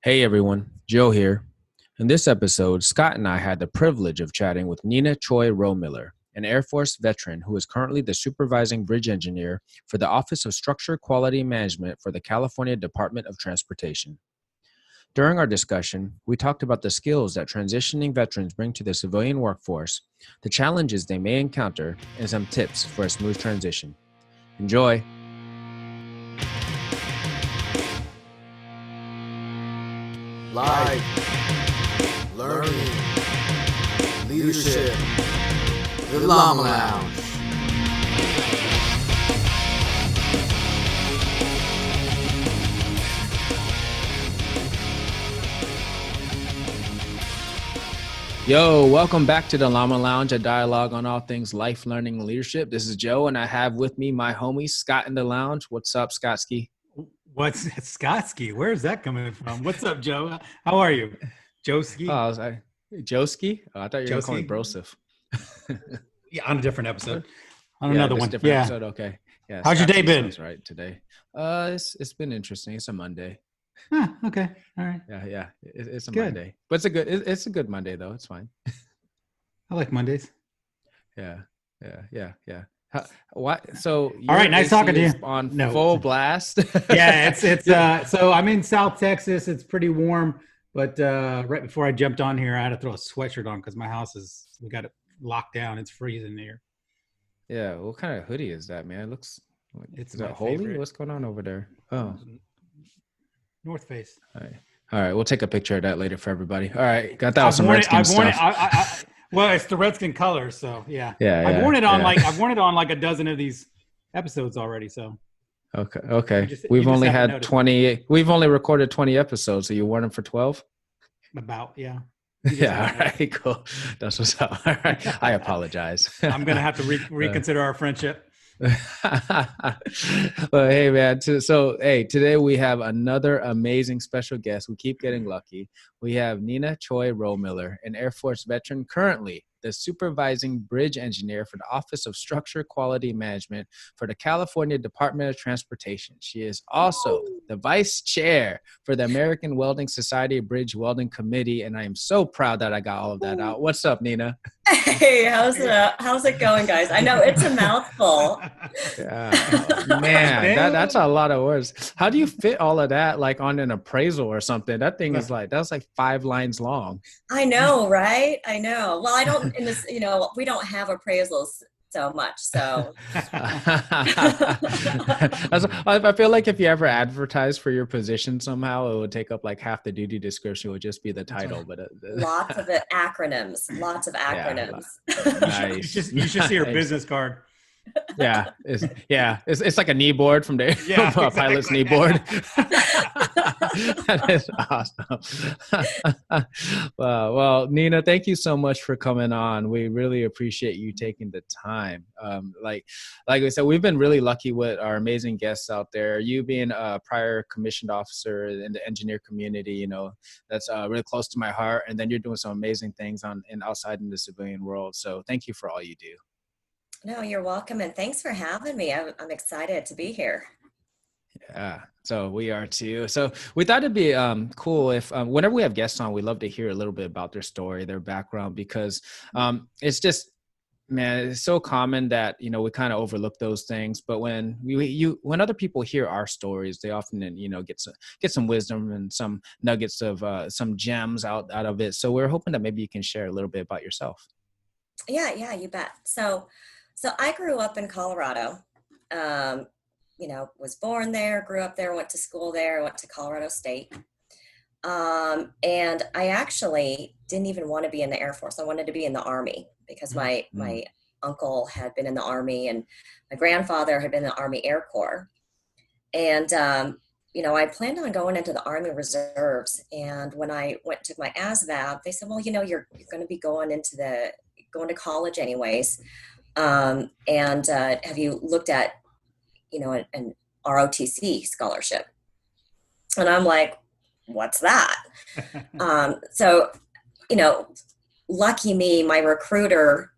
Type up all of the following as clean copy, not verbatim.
Hey everyone, Joe here. In this episode, Scott and I had the privilege of chatting with Nina Choy-Rohmiller, an Air Force veteran who is currently the Supervising Bridge Engineer for the Office of Structure Quality Management for the California Department of Transportation. During our discussion, we talked about the skills that transitioning veterans bring to the civilian workforce, the challenges they may encounter, and some tips for a smooth transition. Enjoy! Life, learning, leadership, the Llama Lounge. Yo, welcome back to the Llama Lounge, a dialogue on all things life, learning, and leadership. This is Joe, and I have with me my homie, Scott in the lounge. What's up, Scotski? What's Scotski? Where is that coming from? What's up, Joe? How are you? Joeski? Oh, I was like, Joeski? Oh, I thought you were going to call me Broseph. Yeah, on a different episode. On another one. Different episode. Okay. Yeah. How's your day been? Right today. It's been interesting. It's a Monday. Okay. All right. Yeah. It's a good. Monday, but it's a good Monday though. It's fine. I like Mondays. Yeah. What? So all right, nice talking to you. On full blast. Yeah, it's so I'm in South Texas. It's pretty warm, but right before I jumped on here, I had to throw a sweatshirt on because my house we got it locked down. It's freezing here. Yeah, what kind of hoodie is that, man? It looks like is that holy? Favorite. What's going on over there? Oh, North Face. All right, we'll take a picture of that later for everybody. All right, got that with some Redskin stuff. Well, it's the Redskin color, so yeah. Yeah. I've worn it on like a dozen of these episodes already. So. Okay. We've only had 20. We've only recorded 20 episodes. So you wore them for 12. About yeah. Yeah. All right. Cool. That's what's up. All right. I apologize. I'm gonna have to reconsider our friendship. Well, hey man, today we have another amazing special guest. We keep getting lucky. We have Nina Choy-Rohmiller, an Air Force veteran, currently the Supervising Bridge Engineer for the Office of Structure Quality Management for the California Department of Transportation. She is also the Vice Chair for the American Welding Society Bridge Welding Committee, and I am so proud that I got all of that out. What's up, Nina? Hey, how's it going, guys? I know it's a mouthful. Yeah, man, that's a lot of words. How do you fit all of that like on an appraisal or something? That thing is that's like 5 lines long. I know, right? I know. Well, I don't we don't have appraisals so much. So I feel like if you ever advertise for your position somehow, it would take up like half the duty description would just be the title. But lots of acronyms. Yeah, nice. You should see your business card. Yeah, it's like a knee board from the exactly. pilot's knee board. That is awesome. Well, Nina, thank you so much for coming on. We really appreciate you taking the time. Like I said, we've been really lucky with our amazing guests out there. You being a prior commissioned officer in the engineer community, that's really close to my heart. And then you're doing some amazing things outside in the civilian world. So thank you for all you do. No, you're welcome. And thanks for having me. I'm excited to be here. Yeah, so we are too. So we thought it'd be cool if whenever we have guests on, we love to hear a little bit about their story, their background, because it's just, man, it's so common that, we kind of overlook those things. But when when other people hear our stories, they often, get some wisdom and some nuggets of some gems out of it. So we're hoping that maybe you can share a little bit about yourself. Yeah, you bet. So I grew up in Colorado. Was born there, grew up there, went to school there, went to Colorado State. And I actually didn't even want to be in the Air Force. I wanted to be in the Army because my uncle had been in the Army and my grandfather had been in the Army Air Corps. And, I planned on going into the Army Reserves. And when I took my ASVAB, they said, well, you're going to be going to college anyways. And have you looked at, an ROTC scholarship? And I'm like, what's that? So, lucky me, my recruiter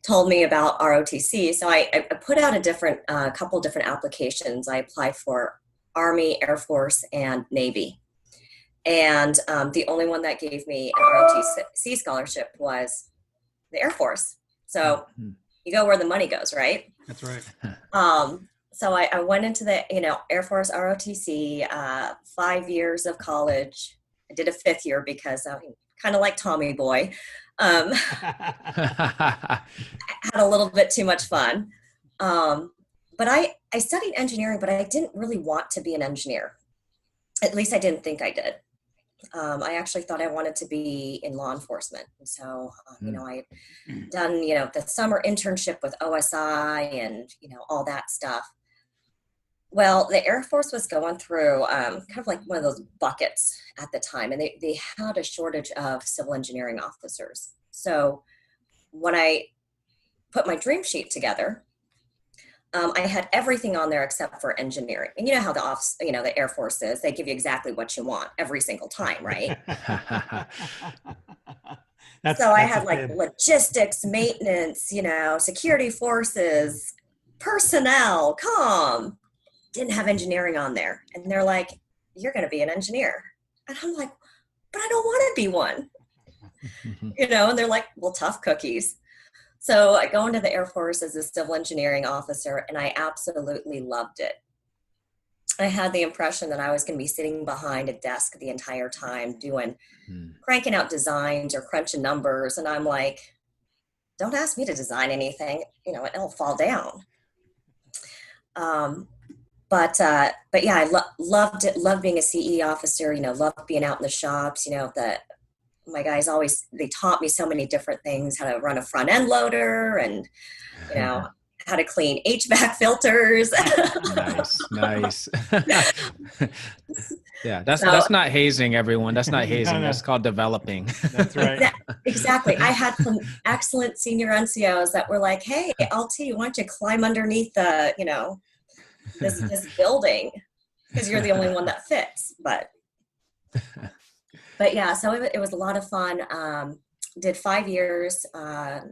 told me about ROTC. So I put out a couple different applications. I applied for Army, Air Force, and Navy. And the only one that gave me an ROTC scholarship was the Air Force. So you go where the money goes, right? That's right. So I went into the, Air Force ROTC, 5 years of college. I did a 5th year because I kind of like Tommy Boy. Had a little bit too much fun. But I studied engineering, but I didn't really want to be an engineer. At least I didn't think I did. I actually thought I wanted to be in law enforcement. And so, I had done, the summer internship with OSI and, all that stuff. Well, the Air Force was going through kind of like one of those buckets at the time, and they had a shortage of civil engineering officers. So when I put my dream sheet together, I had everything on there except for engineering. And you know how the Air Force is, they give you exactly what you want every single time, right? So I had like logistics, maintenance, security forces, personnel, comm. Didn't have engineering on there. And they're like, you're going to be an engineer. And I'm like, but I don't want to be one. And they're like, well, tough cookies. So I go into the Air Force as a civil engineering officer, and I absolutely loved it. I had the impression that I was going to be sitting behind a desk the entire time cranking out designs or crunching numbers. And I'm like, don't ask me to design anything, it'll fall down. But yeah, I loved it. Loved being a CE officer, loved being out in the shops, my guys they taught me so many different things, how to run a front end loader and, how to clean HVAC filters. Nice. Yeah. That's not hazing, everyone. That's not hazing. No. That's called developing. That's right. Yeah, exactly. I had some excellent senior NCOs that were like, hey, LT, why don't you climb underneath the, this building, because you're the only one that fits. But yeah, so it was a lot of fun. Did 5 years, got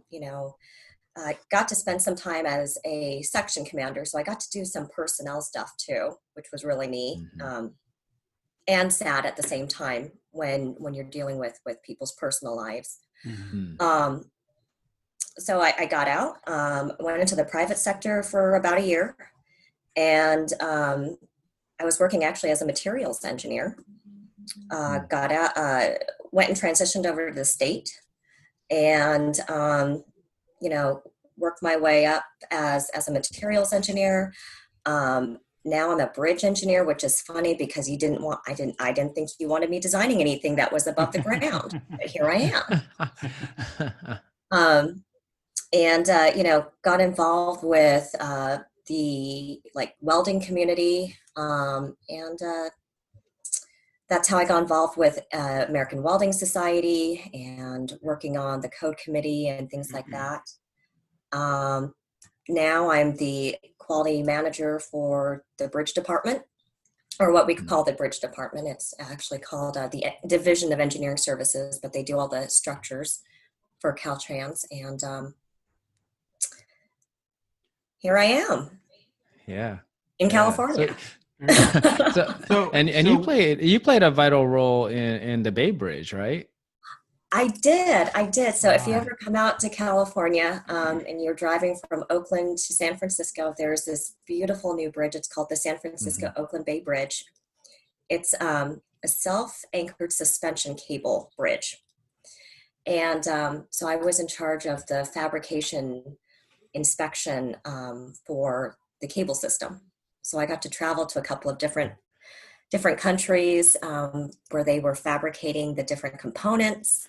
to spend some time as a section commander. So I got to do some personnel stuff too, which was really neat. And sad at the same time when you're dealing with people's personal lives. So I got out, went into the private sector for about a year. And I was working actually as a materials engineer. Got out, went and transitioned over to the state, and worked my way up as a materials engineer. Now I'm a bridge engineer, which is funny because I didn't think you wanted me designing anything that was above the ground, but here I am. Got involved with the welding community, and that's how I got involved with American Welding Society and working on the code committee and things like that. Now I'm the quality manager for the bridge department, or what we call the bridge department. It's actually called the Division of Engineering Services, but they do all the structures for Caltrans. And here I am. Yeah. In California. And you played a vital role in the Bay Bridge, right? I did. So if you ever come out to California and you're driving from Oakland to San Francisco, there's this beautiful new bridge. It's called the San Francisco Oakland Bay Bridge. It's a self-anchored suspension cable bridge. And so I was in charge of the fabrication inspection for the cable system. So I got to travel to a couple of different countries where they were fabricating the different components.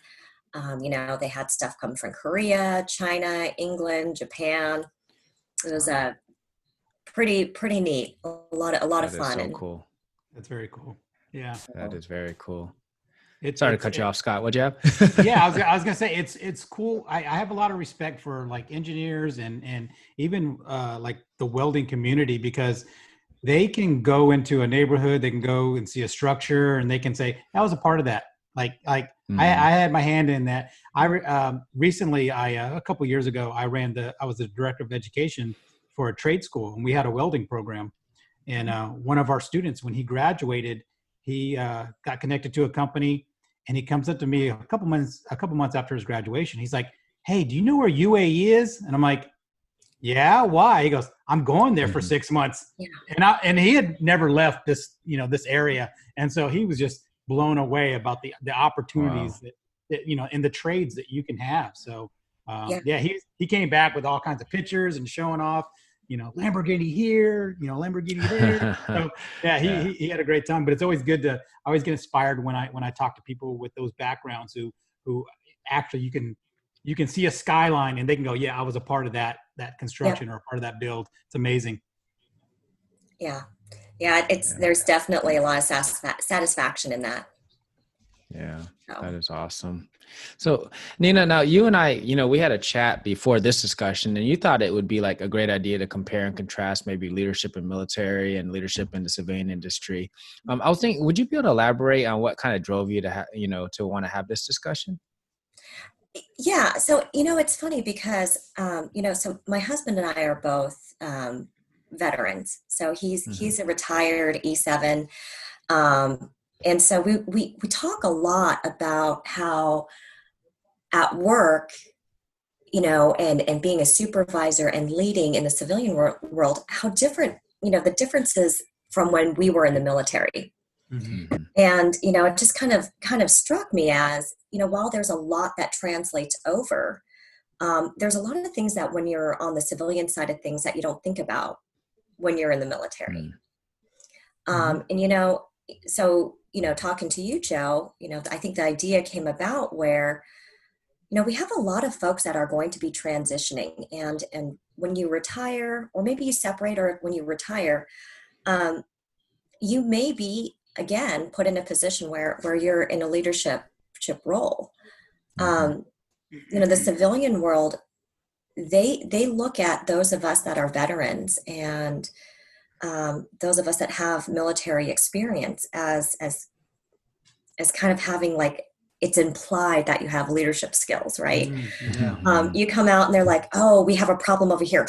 They had stuff come from Korea, China, England, Japan. It was pretty neat. A lot of fun. So cool. That's very cool. Yeah. That is very cool. Sorry to cut you off, Scott. What'd you have? Yeah, I was gonna say it's cool. I have a lot of respect for engineers and even the welding community, because they can go into a neighborhood, they can go and see a structure, and they can say that was a part of that. I had my hand in that. Recently, a couple of years ago, I was the director of education for a trade school, and we had a welding program. And one of our students, when he graduated, he got connected to a company, and he comes up to me a couple months after his graduation. He's like, "Hey, do you know where UAE is?" And I'm like, "Yeah, why?" He goes, "I'm going there for 6 months." Yeah. And he had never left this, this area. And so he was just blown away about the opportunities that in the trades that you can have. So he came back with all kinds of pictures and showing off, Lamborghini here, Lamborghini there. So he had a great time. But it's always good I always get inspired when I talk to people with those backgrounds who actually you can see a skyline and they can go, yeah, I was a part of that construction or a part of that build. It's amazing. Yeah. There's definitely a lot of satisfaction in that. Yeah, that is awesome. So Nina, now you and I, we had a chat before this discussion, and you thought it would be like a great idea to compare and contrast maybe leadership in military and leadership in the civilian industry. I was thinking, would you be able to elaborate on what kind of drove you to, to want to have this discussion? Yeah. So, it's funny because, so my husband and I are both veterans. So he's a retired E7. And so we talk a lot about how at work, and being a supervisor and leading in the civilian world, how different, the differences from when we were in the military. Mm-hmm. And, it just kind of struck me as, while there's a lot that translates over, there's a lot of things that when you're on the civilian side of things that you don't think about when you're in the military. And, so, talking to you, Joe, I think the idea came about where, we have a lot of folks that are going to be transitioning, and when you retire, or maybe you separate, or when you retire, you may be, again, put in a position where you're in a leadership role. The civilian world, they look at those of us that are veterans and those of us that have military experience as kind of having, like, it's implied that you have leadership skills, right? You come out and they're like, "Oh, we have a problem over here.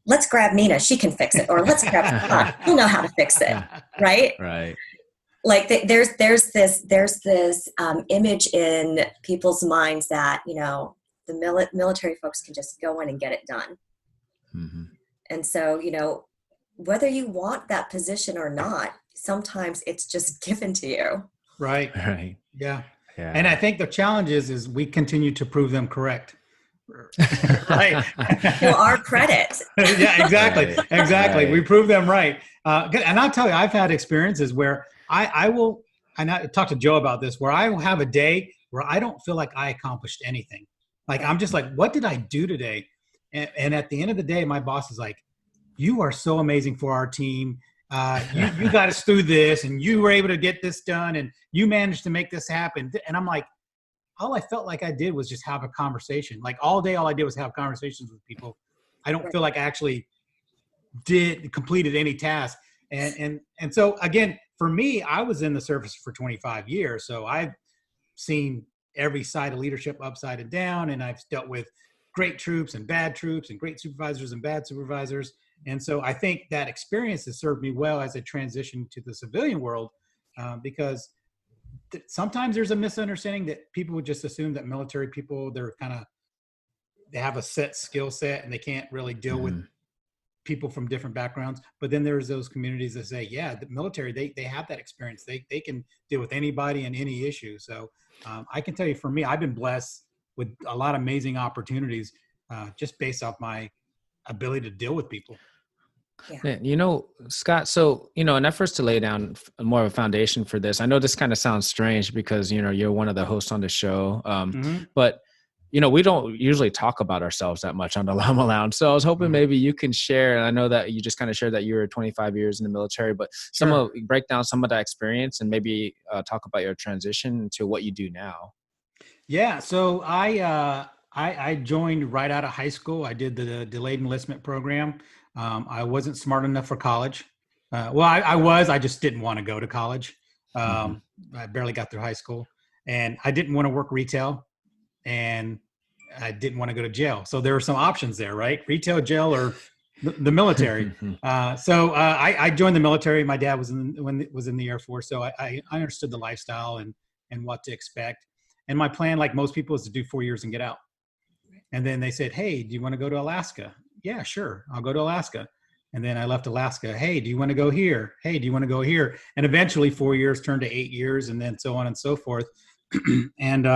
Let's grab Nina. She can fix it." Or let's grab Scott. He'll know how to fix it. Right. Right. Like there's this image in people's minds that, the military folks can just go in and get it done. And so, whether you want that position or not, sometimes it's just given to you. Right. Right. Yeah. And I think the challenge is we continue to prove them correct. Right. To our credit. Yeah, exactly. Right. Exactly. Right. We prove them right. And I'll tell you, I've had experiences where I talked to Joe about this, where I will have a day where I don't feel like I accomplished anything. Like, I'm just like, what did I do today? And at the end of the day, my boss is like, "You are so amazing for our team. You got us through this, and you were able to get this done, and you managed to make this happen." And I'm like, all I felt like I did was just have a conversation. Like, all day, all I did was have conversations with people. I don't feel like I actually completed any task. And so again, for me, I was in the service for 25 years. So I've seen every side of leadership upside and down, and I've dealt with great troops and bad troops, and great supervisors and bad supervisors. And so I think that experience has served me well as I transition to the civilian world, because sometimes there's a misunderstanding that people would just assume that military people, they have a set skill set and they can't really deal with people from different backgrounds. But then there's those communities that say, yeah, the military, they have that experience. They can deal with anybody and any issue. So I can tell you, for me, I've been blessed with a lot of amazing opportunities just based off my ability to deal with people. Yeah. Scott, so, in efforts to lay down more of a foundation for this, I know this kind of sounds strange because, you're one of the hosts on the show, but, we don't usually talk about ourselves that much on the Llama Lounge. So I was hoping maybe you can share, and I know that you just kind of shared that you were 25 years in the military, but break down some of that experience and maybe talk about your transition to what you do now. Yeah. So I joined right out of high school. I did the delayed enlistment program. I wasn't smart enough for college. I just didn't want to go to college. I barely got through high school, and I didn't want to work retail, and I didn't want to go to jail. So there were some options there, right? Retail, jail, or The military. I joined the military. My dad was in the Air Force, so I understood the lifestyle and what to expect. And my plan, like most people, is to do 4 years and get out. And then they said, "Hey, do you want to go to Alaska?" Yeah, sure, I'll go to Alaska. And then I left Alaska. Hey, do you want to go here? Hey, do you want to go here? And eventually 4 years turned to 8 years, and then so on and so forth. And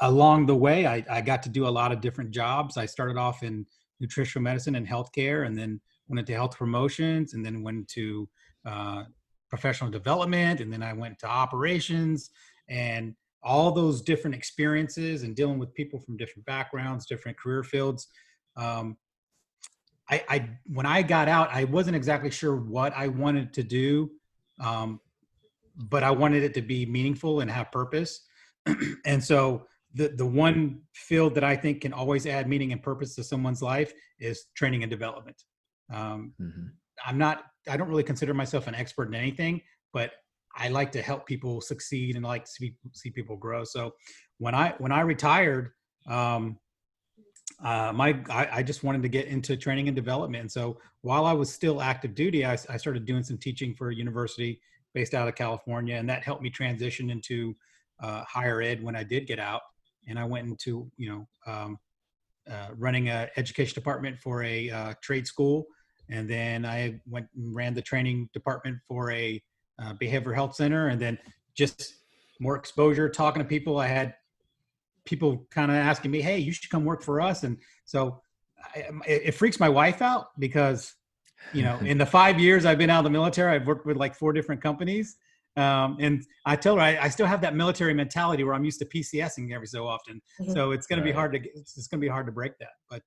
along the way, I got to do a lot of different jobs. I started off in nutritional medicine and healthcare, and then went into health promotions, and then went to professional development, and then I went to operations, and all those different experiences and dealing with people from different backgrounds, different career fields. When I got out, I wasn't exactly sure what I wanted to do, but I wanted it to be meaningful and have purpose. And so the one field that I think can always add meaning and purpose to someone's life is training and development. I don't really consider myself an expert in anything, but I like to help people succeed and like to see people grow. So when I retired, I just wanted to get into training and development. And so while I was still active duty, I started doing some teaching for a university based out of California, and that helped me transition into higher ed when I did get out. And I went into running an education department for a trade school, and then I went and ran the training department for a behavioral health center, and then just more exposure, talking to people. I had people kind of asking me, "Hey, you should come work for us." And so it freaks my wife out because, in the 5 years I've been out of the military, I've worked with like 4 different companies. And I tell her I still have that military mentality where I'm used to PCSing every so often. Mhm. So it's going to be hard to break that. But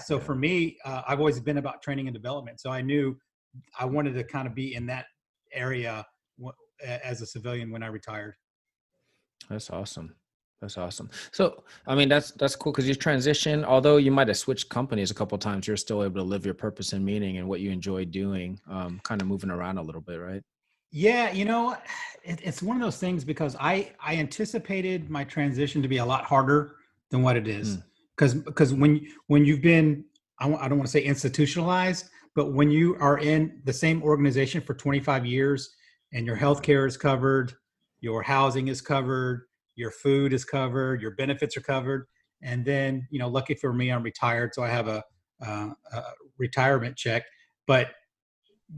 so for me, I've always been about training and development. So I knew I wanted to kind of be in that area as a civilian when I retired. That's awesome. That's awesome. So, I mean, that's cool because you transition, although you might have switched companies a couple of times, you're still able to live your purpose and meaning and what you enjoy doing, kind of moving around a little bit, right? Yeah, it's one of those things because I anticipated my transition to be a lot harder than what it is. Because when you've been, I don't want to say institutionalized, but when you are in the same organization for 25 years and your healthcare is covered, your housing is covered, your food is covered, your benefits are covered, and then lucky for me, I'm retired, so I have a retirement check. But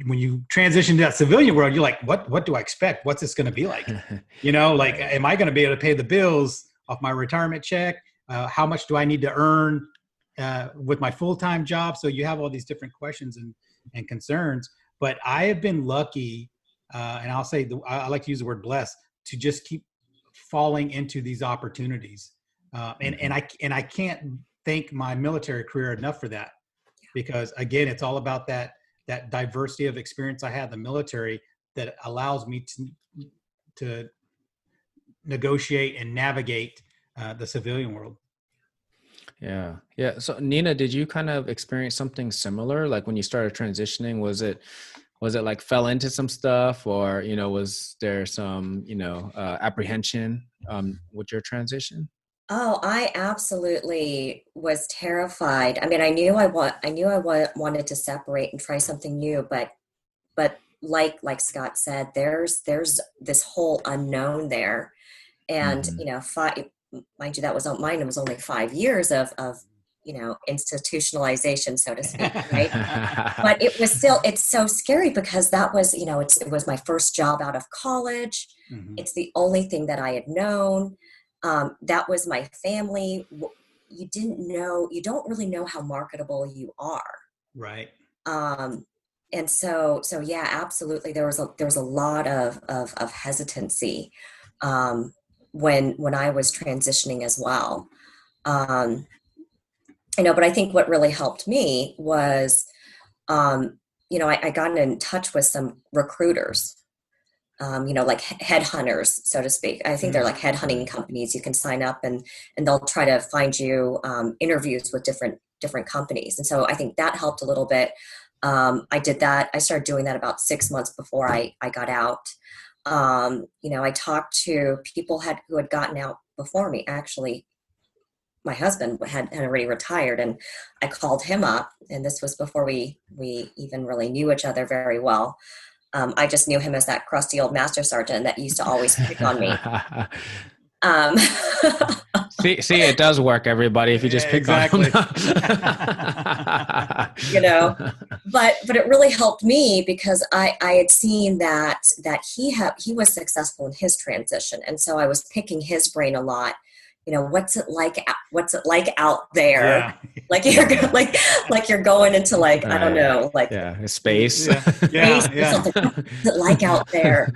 when you transition to that civilian world, you're like, what do I expect? What's this going to be like? Am I going to be able to pay the bills off my retirement check? How much do I need to earn with my full-time job? So you have all these different questions and concerns. But I have been lucky, and I'll say I like to use the word blessed, to just keep falling into these opportunities. And I can't thank my military career enough for that, because again, it's all about that diversity of experience I had in the military that allows me to negotiate and navigate the civilian world. Yeah. So Nina, did you kind of experience something similar? Like when you started transitioning, was it like fell into some stuff, or, was there some, apprehension with your transition? Oh, I absolutely was terrified. I mean, I knew I wanted to separate and try something new, but like Scott said, there's this whole unknown there, and mind you, mine was only 5 years of institutionalization, so to speak, right? But it's so scary because that was it was my first job out of college. Mm-hmm. It's the only thing that I had known. That was my family. You don't really know how marketable you are. Right. And so yeah, absolutely. There was a lot of hesitancy, when I was transitioning as well. But I think what really helped me was, I got in touch with some recruiters, like headhunters, so to speak. I think they're like headhunting companies. You can sign up and they'll try to find you interviews with different companies. And so I think that helped a little bit. I did that. I started doing that about 6 months before I got out. I talked to people who had gotten out before me, actually, my husband had already retired, and I called him up, and this was before we even really knew each other very well. I just knew him as that crusty old master sergeant that used to always pick on me. Um, see, it does work, everybody, if you just pick on them. But it really helped me because I had seen that he was successful in his transition, and so I was picking his brain a lot. What's it like out there? Yeah. Like you're going into like, I don't know, like space. Yeah. Something. What's it like out there?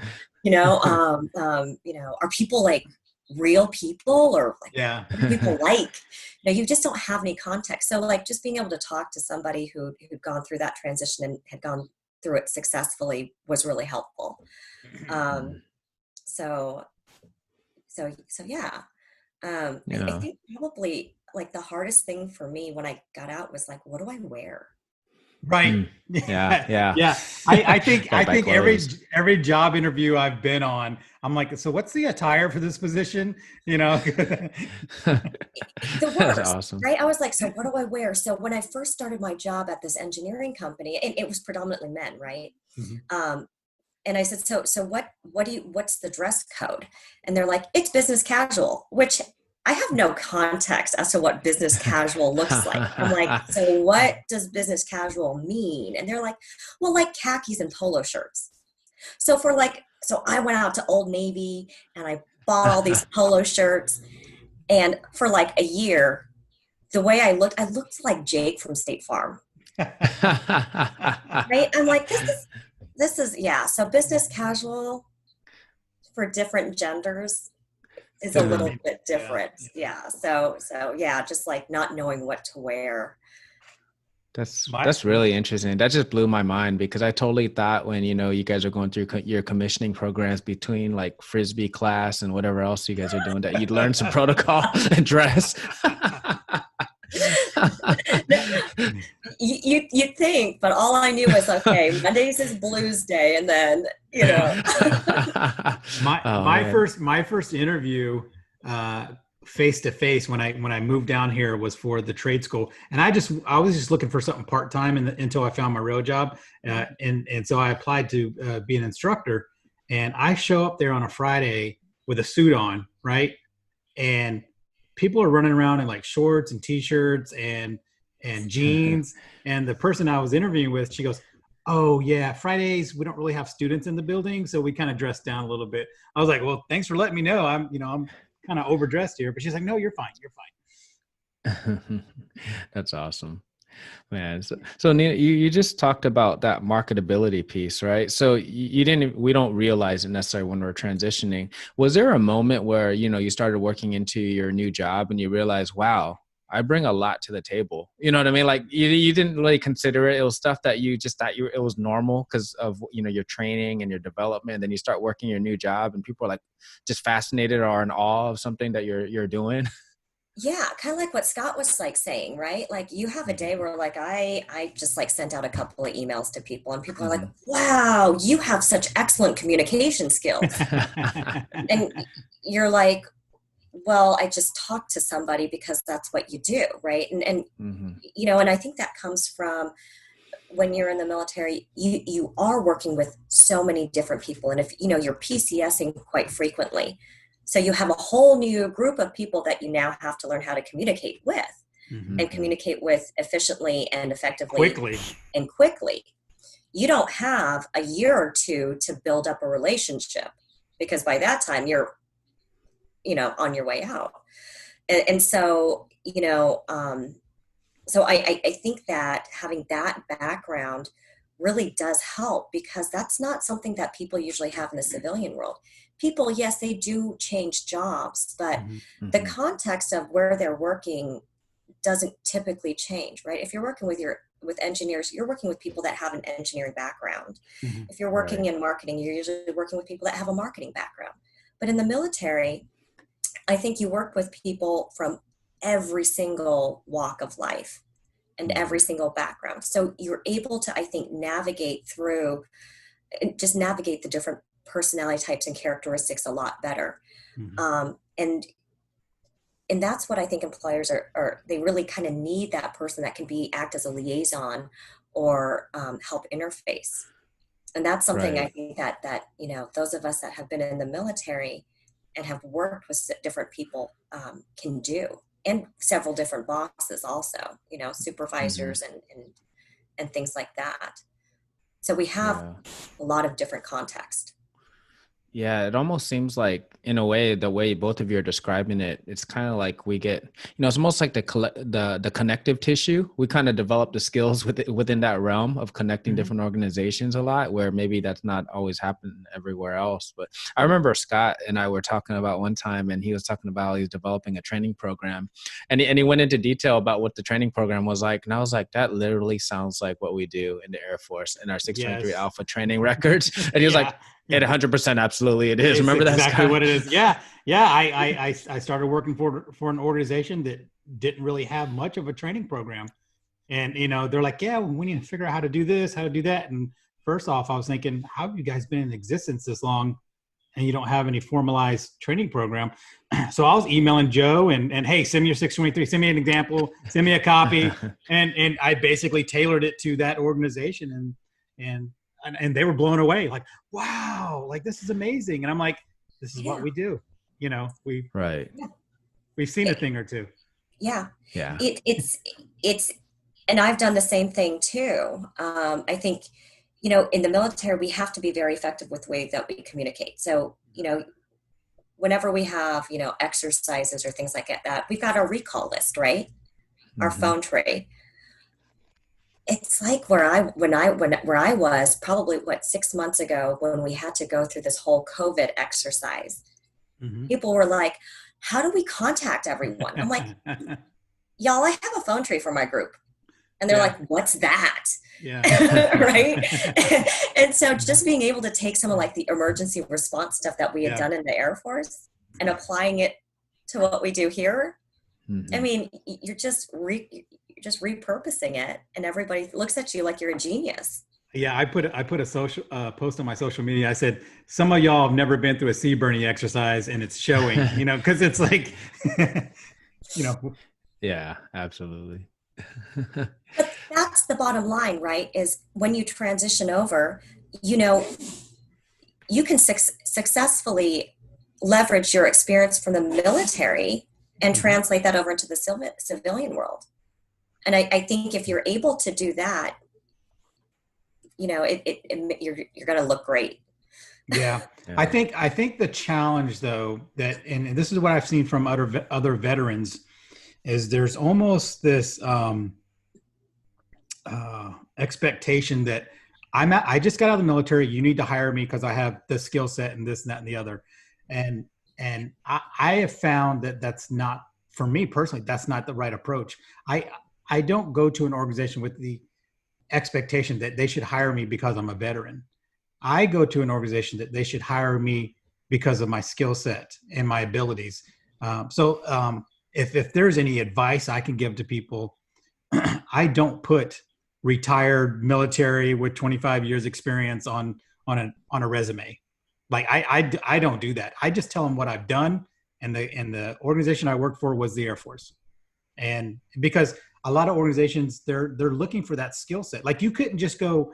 Are people like real people, or like what are people like? You just don't have any context. So like just being able to talk to somebody who'd gone through that transition and had gone through it successfully was really helpful. So yeah. I think probably like the hardest thing for me when I got out was like, what do I wear? Right. Yeah. I think every job interview I've been on, I'm like, so what's the attire for this position? The worst, That's awesome. right? I was like, so what do I wear? So when I first started my job at this engineering company, and it was predominantly men, right? Mm-hmm. And I said, so what's the dress code? And they're like, it's business casual, which I have no context as to what business casual looks like. I'm like, so what does business casual mean? And they're like, well, like khakis and polo shirts. So I went out to Old Navy and I bought all these polo shirts. And for like a year, the way I looked like Jake from State Farm. Right? I'm like, this is so business casual for different genders is a little bit different. Yeah. So just like not knowing what to wear. That's really interesting. That just blew my mind because I totally thought when, you guys are going through your commissioning programs between like Frisbee class and whatever else you guys are doing, that you'd learn some protocol and dress. You think, but all I knew was, okay, Mondays is blues day. And then, my first interview, face to face when I moved down here was for the trade school, and I was just looking for something part time until I found my real job, and so I applied to be an instructor, and I show up there on a Friday with a suit on, right, and people are running around in like shorts and t-shirts and jeans, and the person I was interviewing with, she goes, oh yeah, Fridays we don't really have students in the building, so we kind of dress down a little bit. I was like, well, thanks for letting me know. I'm kind of overdressed here, but she's like, no, you're fine. That's awesome, man. So Nina, you just talked about that marketability piece, right? So we don't realize it necessarily when we're transitioning. Was there a moment where, you started working into your new job and you realized, wow, I bring a lot to the table? You know what I mean? Like you didn't really consider it. It was stuff that you just thought it was normal because of, your training and your development. And then you start working your new job and people are like just fascinated or in awe of something that you're doing. Yeah. Kind of like what Scott was like saying, right? Like you have a day where like, I just like sent out a couple of emails to people and people are like, wow, you have such excellent communication skills. And you're like, well, I just talked to somebody because that's what you do, right? And and I think that comes from when you're in the military, you are working with so many different people, and if you're PCSing quite frequently, so you have a whole new group of people that you now have to learn how to communicate with, and communicate with efficiently and effectively, quickly. You don't have a year or two to build up a relationship because by that time you're on your way out. And so, so I think that having that background really does help because that's not something that people usually have in the civilian world. People, yes, they do change jobs, but the context of where they're working doesn't typically change, right? If you're working with engineers, you're working with people that have an engineering background. If you're working in marketing, you're usually working with people that have a marketing background. But in the military, I think you work with people from every single walk of life and every single background. So you're able to, I think, navigate the different personality types and characteristics a lot better. And and that's what I think employers are they really kind of need, that person that can act as a liaison or help interface. And that's something I Right. think that those of us that have been in the military and have worked with different people can do, and several different bosses also, Hmm. supervisors and things like that. So we have Yeah. a lot of different context. Yeah, it almost seems like, in a way, the way both of you are describing it, it's kind of like we get, it's almost like the connective tissue. We kind of develop the skills within that realm of connecting Mhm. different organizations a lot, where maybe that's not always happening everywhere else. But I remember Scott and I were talking about one time, and he was talking about he's developing a training program, and he went into detail about what the training program was like, and I was like, that literally sounds like what we do in the Air Force in our 623 Yes. Alpha training records. And he was like, Yeah. it 100% absolutely it is. It's Remember that, exactly Scott? what it is. Yeah. Yeah. I started working for an organization that didn't really have much of a training program. And, they're like, yeah, we need to figure out how to do this, how to do that. And first off, I was thinking, how have you guys been in existence this long and you don't have any formalized training program? So I was emailing Joe and hey, send me your 623, send me an example, send me a copy. And I basically tailored it to that organization, and they were blown away, like, wow, like this is amazing. And I'm like, this is what Yeah. we do. We Right. Yeah. we've seen a thing or two. Yeah. Yeah. It's and I've done the same thing too. I think, in the military, we have to be very effective with the way that we communicate. So, whenever we have, exercises or things like that, we've got our recall list, right? Our Hmm. phone tree. It's like where I was probably 6 months ago, when we had to go through this whole COVID exercise. Mm-hmm. People were like, how do we contact everyone? I'm like, y'all, I have a phone tree for my group. And they're Yeah. like, what's that? Yeah. Right. And so just being able to take some of like the emergency response stuff that we had Yeah. done in the Air Force and applying it to what we do here. I Hmm. mean, you're just repurposing it, and everybody looks at you like you're a genius. Yeah, I put a social post on my social media. I said, some of y'all have never been through a sea burning exercise, and it's showing. Because it's like, you know, Yeah, absolutely. But that's the bottom line, right? Is when you transition over, you know, you can successfully leverage your experience from the military and Mhm. translate that over into the civilian world. And I think if you're able to do that, you're going to look great. Yeah. I Yeah. think the challenge though, and this is what I've seen from other veterans, is there's almost this expectation that I just got out of the military. You need to hire me because I have the skill set and this and that and the other. And I have found that that's not, for me personally, that's not the right approach. I don't go to an organization with the expectation that they should hire me because I'm a veteran. I go to an organization that they should hire me because of my skill set and my abilities. If there's any advice I can give to people, I don't put retired military with 25 years experience on a resume. Like I don't do that. I just tell them what I've done, and the organization I worked for was the Air Force. And because a lot of organizations, they're looking for that skill set. Like you couldn't just go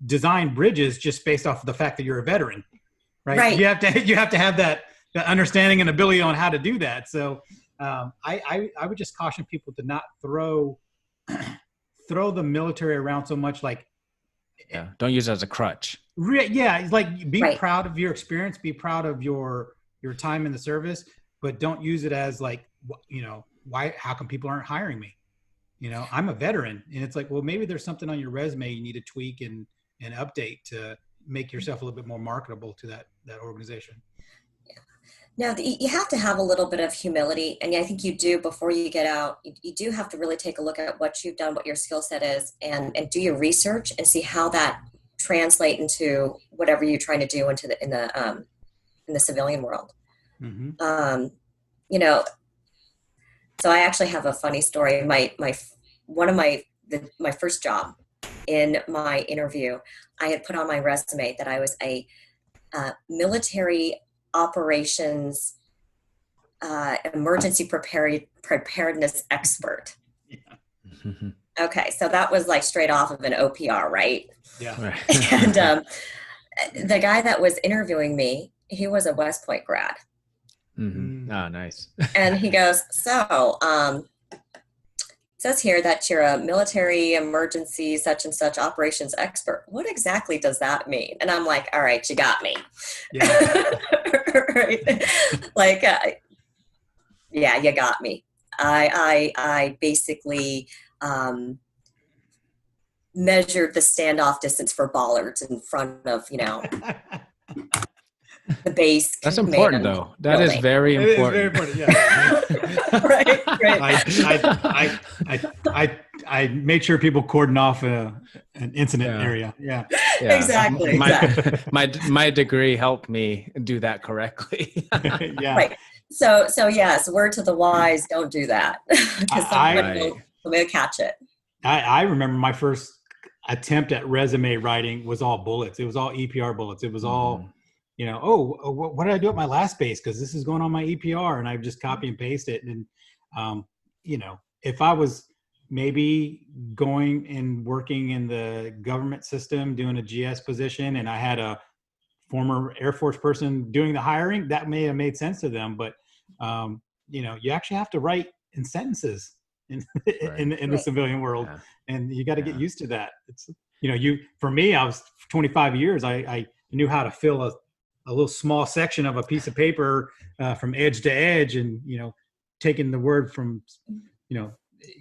design bridges just based off of the fact that you're a veteran, right? Right. You have to have that understanding and ability on how to do that. So I would just caution people to not throw the military around so much. Like, Yeah. Don't use it as a crutch. yeah, like be Right. proud of your experience, be proud of your time in the service, but don't use it as like, why, how come people aren't hiring me? I'm a veteran. And it's like, well, maybe there's something on your resume you need to tweak and update to make yourself a little bit more marketable to that organization. Now, you have to have a little bit of humility, and I think you do before you get out. You do have to really take a look at what you've done, what your skill set is, and do your research and see how that translate into whatever you're trying to do in the civilian world. Mm-hmm. So I actually have a funny story. My first job, in my interview, I had put on my resume that I was a military operations emergency preparedness expert. Yeah. Okay, so that was like straight off of an OPR, right? Yeah. Right. And the guy that was interviewing me, he was a West Point grad. Mm-hmm. Oh, nice. And he goes, so it says here that you're a military emergency such and such operations expert. What exactly does that mean? And I'm like, all right, you got me. Yeah. Right? Like, yeah, you got me. I basically measured the standoff distance for bollards in front of, the base. That's important, command though. That is building. very It is important. very important. Yeah. Right. I made sure people cordon off an incident Yeah. area. Yeah. Yeah. Exactly. My degree helped me do that correctly. Yeah. Right. So yes, word to the wise, don't do that. Because somebody will catch it. I remember my first attempt at resume writing was all bullets. It was all EPR bullets. It was all, what did I do at my last base? Because this is going on my EPR, and I just copy and paste it. And, if I was maybe going and working in the government system, doing a GS position, and I had a former Air Force person doing the hiring, that may have made sense to them. But, you actually have to write in sentences in the civilian world. Yeah. And you got to get used to that. It's, for me, I was 25 years. I knew how to fill a little small section of a piece of paper from edge to edge, and, taking the word from, it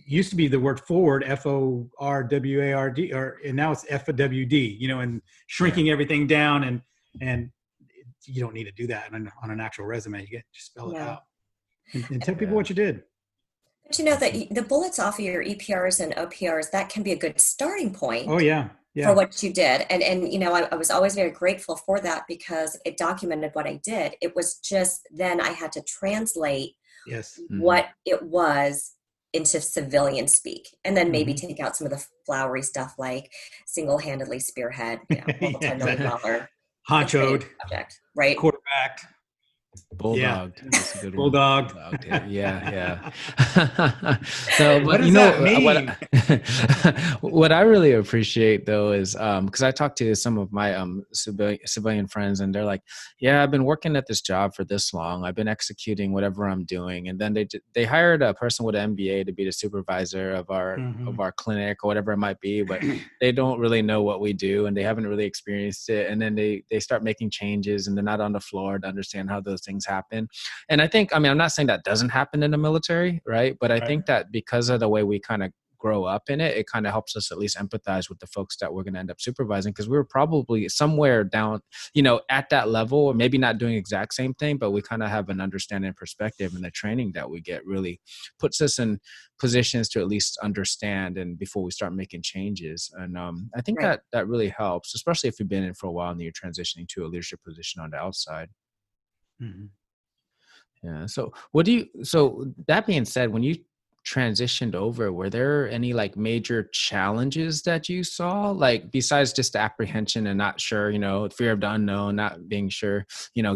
used to be the word forward, FORWARD, and now it's FWD, and shrinking everything down, and you don't need to do that on an actual resume. You just spell it out and tell people what you did. But that the bullets off of your EPRs and OPRs, that can be a good starting point. Oh, yeah. For what you did. And I was always very grateful for that, because it documented what I did. It was just then I had to translate what it was into civilian speak, and then maybe take out some of the flowery stuff like single-handedly spearhead, multi-million-dollar honchoed project, right? Quarterbacked. Bulldogged. Yeah. That's a good Bulldogged. one. Bulldogged. Yeah. So, but what does that mean? What I really appreciate, though, is because I talked to some of my civilian friends, and they're like, "Yeah, I've been working at this job for this long. I've been executing whatever I'm doing," and then they hired a person with an MBA to be the supervisor of our clinic or whatever it might be, but they don't really know what we do, and they haven't really experienced it. And then they start making changes, and they're not on the floor to understand how those things happen. And I think, I'm not saying that doesn't happen in the military, right? But I think that because of the way we kind of grow up in it, it kind of helps us at least empathize with the folks that we're going to end up supervising, because we were probably somewhere down, at that level, or maybe not doing the exact same thing, but we kind of have an understanding and perspective, and the training that we get really puts us in positions to at least understand, and before we start making changes. And I think that really helps, especially if you've been in for a while and you're transitioning to a leadership position on the outside. Mm-hmm. Yeah. So that being said, when you transitioned over, were there any like major challenges that you saw, like besides just the apprehension and not sure, fear of the unknown, not being sure,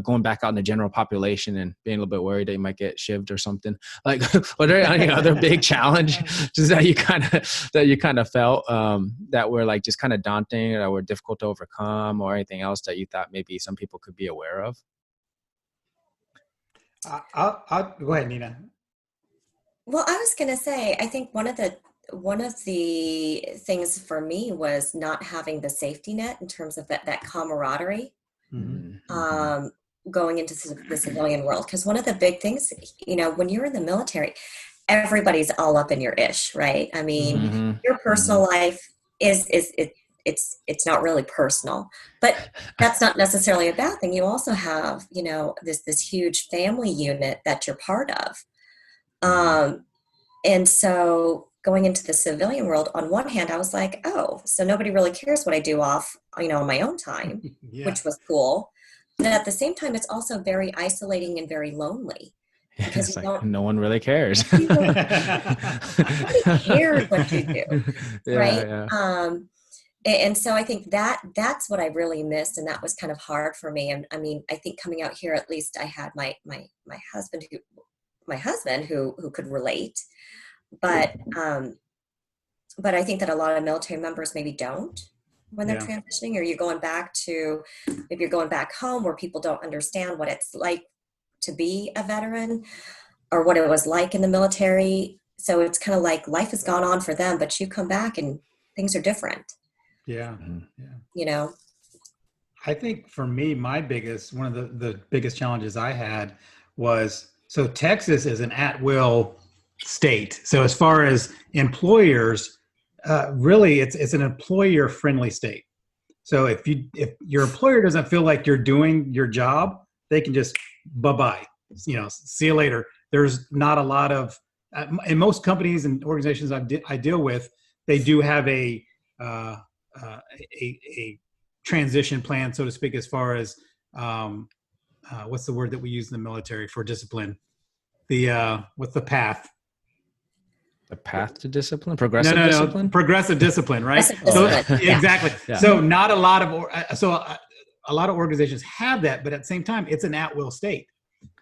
going back out in the general population and being a little bit worried that you might get shivved or something? Like, were there any other big challenges that you kind of felt that were like just kind of daunting, or were difficult to overcome, or anything else that you thought maybe some people could be aware of? I'll go ahead, Nina. Well, I was going to say, I think one of the things for me was not having the safety net in terms of that camaraderie, going into the civilian world. Because one of the big things, when you're in the military, everybody's all up in your ish, right? I mean, your personal life it's not really personal, but that's not necessarily a bad thing. You also have, this huge family unit that you're part of. And so going into the civilian world, on one hand, I was like, oh, so nobody really cares what I do off, on my own time, which was cool. But at the same time, it's also very isolating and very lonely. Because it's like no one really cares. Nobody cares what you do, right? Yeah. And so I think that's what I really missed, and that was kind of hard for me. And I mean, I think coming out here, at least I had my husband, who my husband who could relate, but I think that a lot of military members maybe don't when they're transitioning, or you're going back home where people don't understand what it's like to be a veteran or what it was like in the military. So it's kind of like life has gone on for them, but you come back and things are different. Yeah. You know? I think for me, one of the biggest challenges I had was, so Texas is an at-will state. So as far as employers, really it's an employer-friendly state. So if your employer doesn't feel like you're doing your job, they can just bye-bye, see you later. There's not a lot of, in most companies and organizations I deal with, they do have a transition plan, so to speak, as far as what's the word that we use in the military for discipline? What's the path? The path to discipline, progressive discipline, progressive discipline, right? Exactly. Yeah. So not a lot of a lot of organizations have that, but at the same time, it's an at-will state,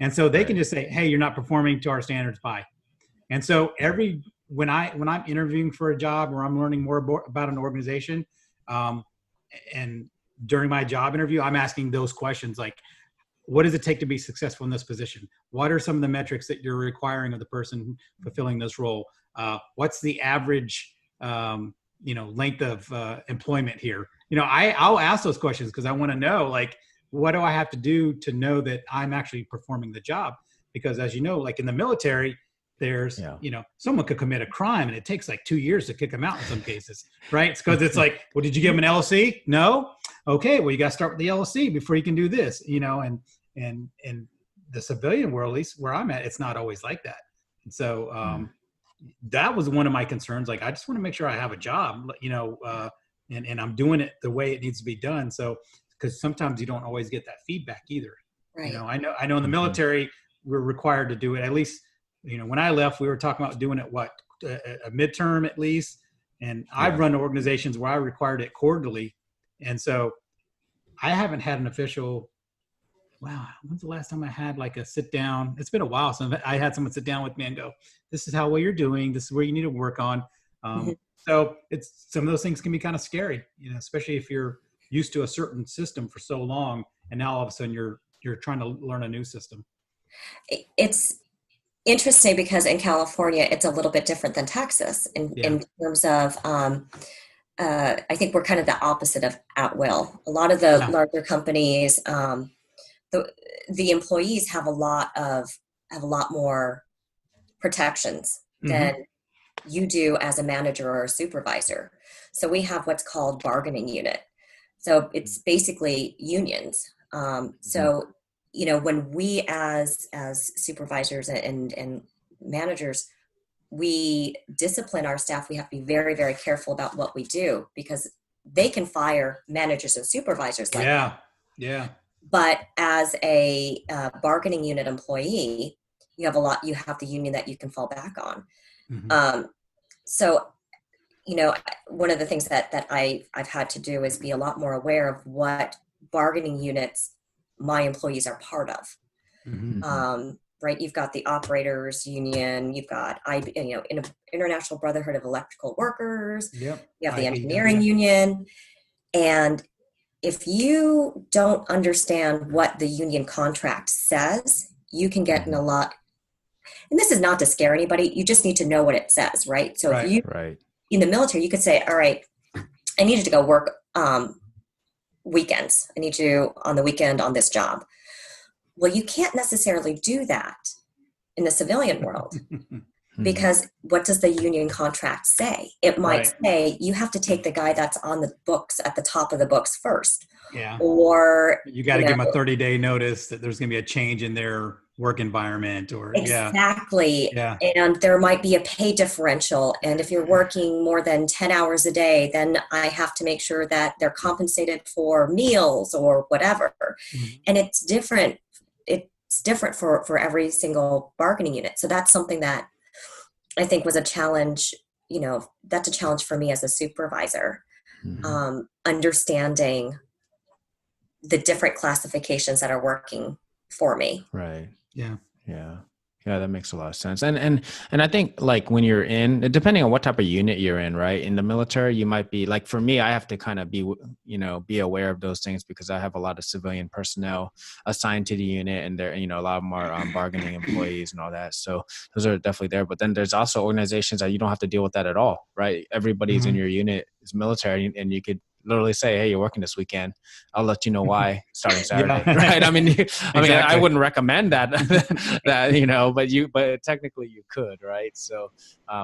and so they can just say, "Hey, you're not performing to our standards, bye." And so when I'm interviewing for a job or I'm learning more about an organization, and during my job interview, I'm asking those questions like, what does it take to be successful in this position? What are some of the metrics that you're requiring of the person fulfilling this role? What's the average, length of employment here? I'll ask those questions because I want to know, like, what do I have to do to know that I'm actually performing the job? Because as you know, like in the military, there's, someone could commit a crime and it takes like 2 years to kick them out in some cases, right? It's because it's like, well, did you give them an LLC? No. Okay. Well, you got to start with the LLC before you can do this, and the civilian world, at least where I'm at, it's not always like that. And so that was one of my concerns. Like, I just want to make sure I have a job, and I'm doing it the way it needs to be done. So, because sometimes you don't always get that feedback either. Right. I know in the military, we're required to do it. At least, when I left, we were talking about doing it, a midterm at least. And I've run organizations where I required it quarterly. And so I haven't had an official, when's the last time I had like a sit down? It's been a while since I had someone sit down with me and go, this is how well you're doing. This is where you need to work on. So some of those things can be kind of scary, especially if you're used to a certain system for so long. And now all of a sudden you're trying to learn a new system. It's interesting because in California, it's a little bit different than Texas in terms of, I think we're kind of the opposite of at will. A lot of the larger companies, the employees have a lot more protections than you do as a manager or a supervisor. So we have what's called bargaining unit. So it's basically unions. So when we as supervisors and managers, we discipline our staff, we have to be very, very careful about what we do because they can fire managers and supervisors like that. Yeah. But as a bargaining unit employee, you have the union that you can fall back on. So, one of the things that I've had to do is be a lot more aware of what bargaining units my employees are part of. Right. You've got the operators union, you've got, International Brotherhood of Electrical Workers, you have the engineering union. And if you don't understand what the union contract says, you can get in a lot. And this is not to scare anybody. You just need to know what it says, right? So if you, in the military, you could say, all right, I needed to go work weekends. I need you on the weekend on this job. Well, you can't necessarily do that in the civilian world because what does the union contract say? It might say you have to take the guy that's on the books at the top of the books first. Yeah. Or you got to give them a 30-day notice that there's going to be a change in their work environment or exactly. And there might be a pay differential. And if you're working more than 10 hours a day, then I have to make sure that they're compensated for meals or whatever. And it's different. It's different for every single bargaining unit. So that's something that I think was a challenge, that's a challenge for me as a supervisor, understanding the different classifications that are working for me. Right. Yeah. Yeah. Yeah, that makes a lot of sense. And I think like when you're in, depending on what type of unit you're in, right? In the military, you might be like, for me, I have to kind of be, be aware of those things because I have a lot of civilian personnel assigned to the unit, and they're, a lot of them are bargaining employees and all that. So those are definitely there. But then there's also organizations that you don't have to deal with that at all, right? Everybody's in Mhm. your unit is military, and you could literally say, hey, you're working this weekend. I'll let you know why starting Saturday, right? Yeah. I mean, I Exactly. wouldn't recommend that, but technically you could, right? So,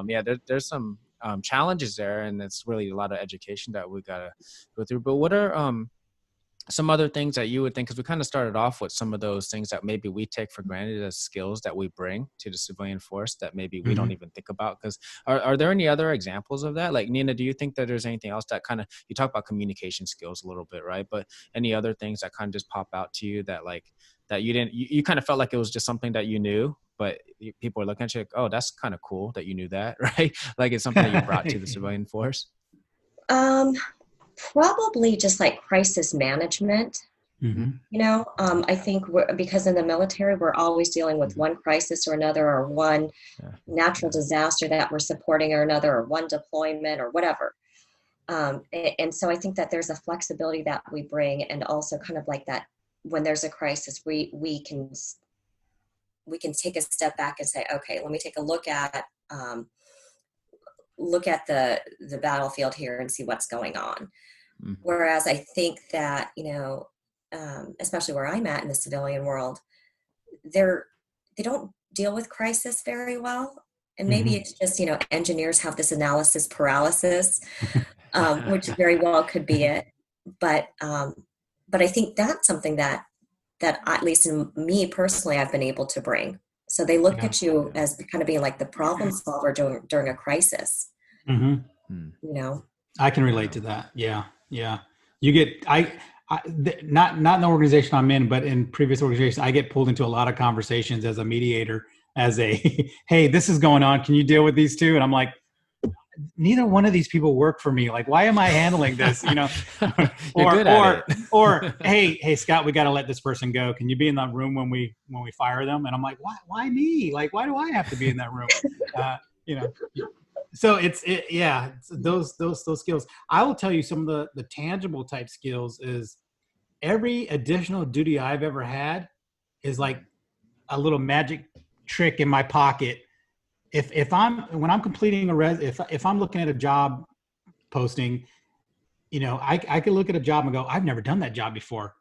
yeah, there's some challenges there, and it's really a lot of education that we gotta go through. But what are some other things that you would think, because we kind of started off with some of those things that maybe we take for granted as skills that we bring to the civilian force that maybe we don't Mhm. even think about? Because are there any other examples of that? Like, Nina, do you think that there's anything else that kind of, you talk about communication skills a little bit, right? But any other things that kind of just pop out to you that like, that you kind of felt like it was just something that you knew, but people are looking at you like, oh, that's kind of cool that you knew that, right? Like it's something that you brought to the civilian force. Um, Probably just like crisis management. Mhm. I think because in the military, we're always dealing with Mhm. one crisis or another, or one Yeah. natural disaster that we're supporting or another, or one deployment or whatever. And so I think that there's a flexibility that we bring, and also kind of like that when there's a crisis, we can take a step back and say, okay, let me take a look at the battlefield here and see what's going on. Mhm. Whereas I think that, especially where I'm at in the civilian world, they're they don't deal with crisis very well. And maybe Mhm. it's just, engineers have this analysis paralysis, which very well could be it. But I think that's something that at least in me personally, I've been able to bring. So they look Yeah. at you as kind of being like the problem solver during a crisis, Mhm. Mm. you know? I can relate Yeah. to that. Yeah, yeah. You get not in the organization I'm in, but in previous organizations, I get pulled into a lot of conversations as a mediator, as a hey, this is going on. Can you deal with these two? And I'm like, neither one of these people work for me. Like, why am I handling this? You're or good at it. hey Scott, we got to let this person go. Can you be in that room when we fire them? And I'm like, why me? Like, why do I have to be in that room? Uh, you know, so it's those skills. I will tell you some of the tangible type skills is every additional duty I've ever had is like a little magic trick in my pocket. If I'm when I'm completing if I'm looking at a job posting, I could look at a job and go, I've never done that job before.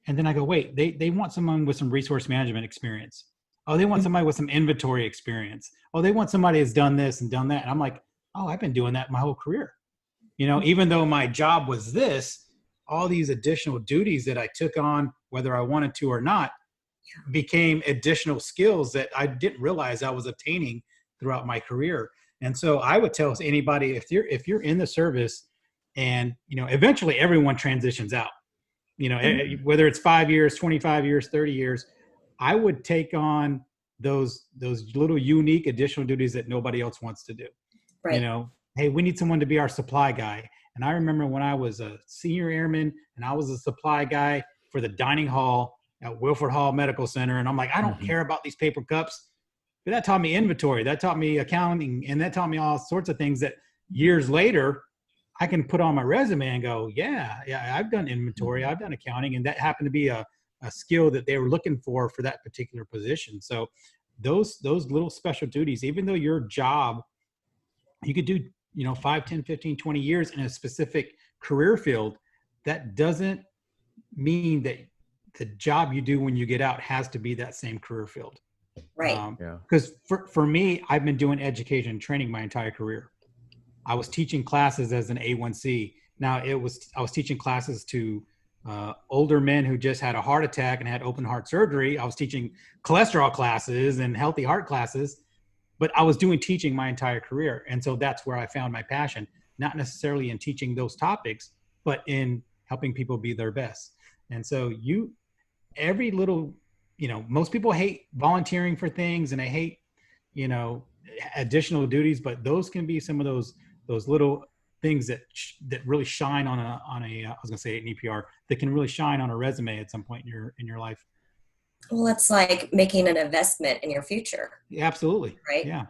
And then I go, wait, they want someone with some resource management experience. Oh, they want somebody with some inventory experience. Oh, they want somebody that's done this and done that. And I'm like, oh, I've been doing that my whole career. Even though my job was this, all these additional duties that I took on, whether I wanted to or not, became additional skills that I didn't realize I was obtaining throughout my career. And so I would tell anybody, if you're in the service, and eventually everyone transitions out, whether it's 5 years, 25 years, 30 years, I would take on those little unique additional duties that nobody else wants to do. Right. Hey, we need someone to be our supply guy. And I remember when I was a senior airman and I was a supply guy for the dining hall at Wilford Hall Medical Center. And I'm like, I don't Mhm. care about these paper cups. But that taught me inventory. That taught me accounting. And that taught me all sorts of things that years later I can put on my resume and go, yeah, I've done inventory. I've done accounting. And that happened to be a skill that they were looking for that particular position. So those little special duties, even though your job, you could do 5, 10, 15, 20 years in a specific career field, that doesn't mean that the job you do when you get out has to be that same career field. Right. Yeah. Because for me, I've been doing education and training my entire career. I was teaching classes as an A1C. Now I was teaching classes to older men who just had a heart attack and had open heart surgery. I was teaching cholesterol classes and healthy heart classes, but I was doing teaching my entire career. And so that's where I found my passion, not necessarily in teaching those topics, but in helping people be their best. And so every little, most people hate volunteering for things and they hate, you know, additional duties, but those can be some of those little things that really shine on a I was gonna say an EPR, that can really shine on a resume at some point in your life. Well, it's like making an investment in your future, Yeah, absolutely. right? Yeah.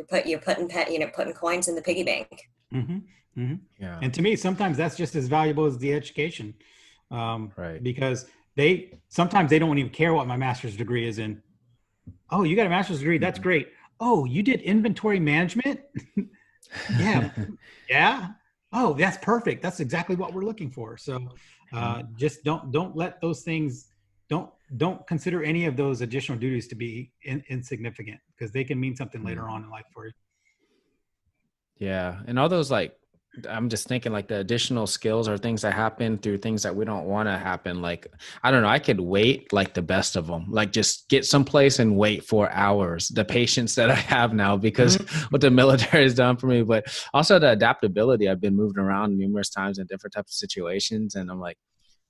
Putting coins in the piggy bank. Hmm. Hmm. Yeah. And to me, sometimes that's just as valuable as the education, Right. because sometimes they don't even care what my master's degree is in. Oh, you got a master's degree? That's great. Oh, you did inventory management? Yeah. Yeah. Oh, that's perfect. That's exactly what we're looking for. So just don't let those things, don't consider any of those additional duties to be insignificant, because they can mean something later on in life for you. Yeah. And all those, like, I'm just thinking like the additional skills are things that happen through things that we don't want to happen. Like, I don't know, I could wait like the best of them, like just get someplace and wait for hours, the patience that I have now because what the military has done for me, but also the adaptability. I've been moved around numerous times in different types of situations. And I'm like,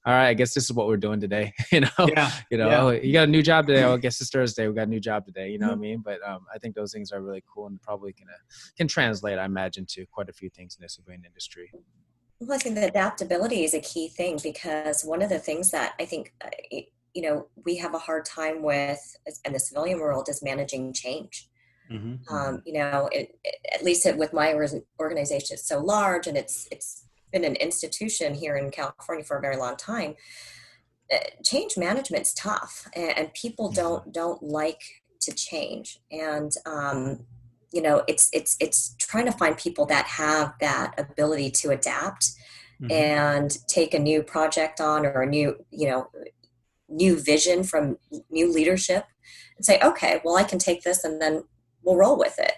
all right, I guess this is what we're doing today. Yeah. Oh, Yeah. you got a new job today. Oh, I guess it's Thursday. We got a new job today. You know what I mean? But I think those things are really cool and probably can translate, I imagine, to quite a few things in the civilian industry. Well, I think that adaptability is a key thing, because one of the things that I think, we have a hard time with in the civilian world is managing change. Mm-hmm. At least with my organization, it's so large, and it's been an institution here in California for a very long time. Change management's tough, and people don't like to change, and it's trying to find people that have that ability to adapt and take a new project on, or a new vision from new leadership, and say, okay, well, I can take this and then we'll roll with it.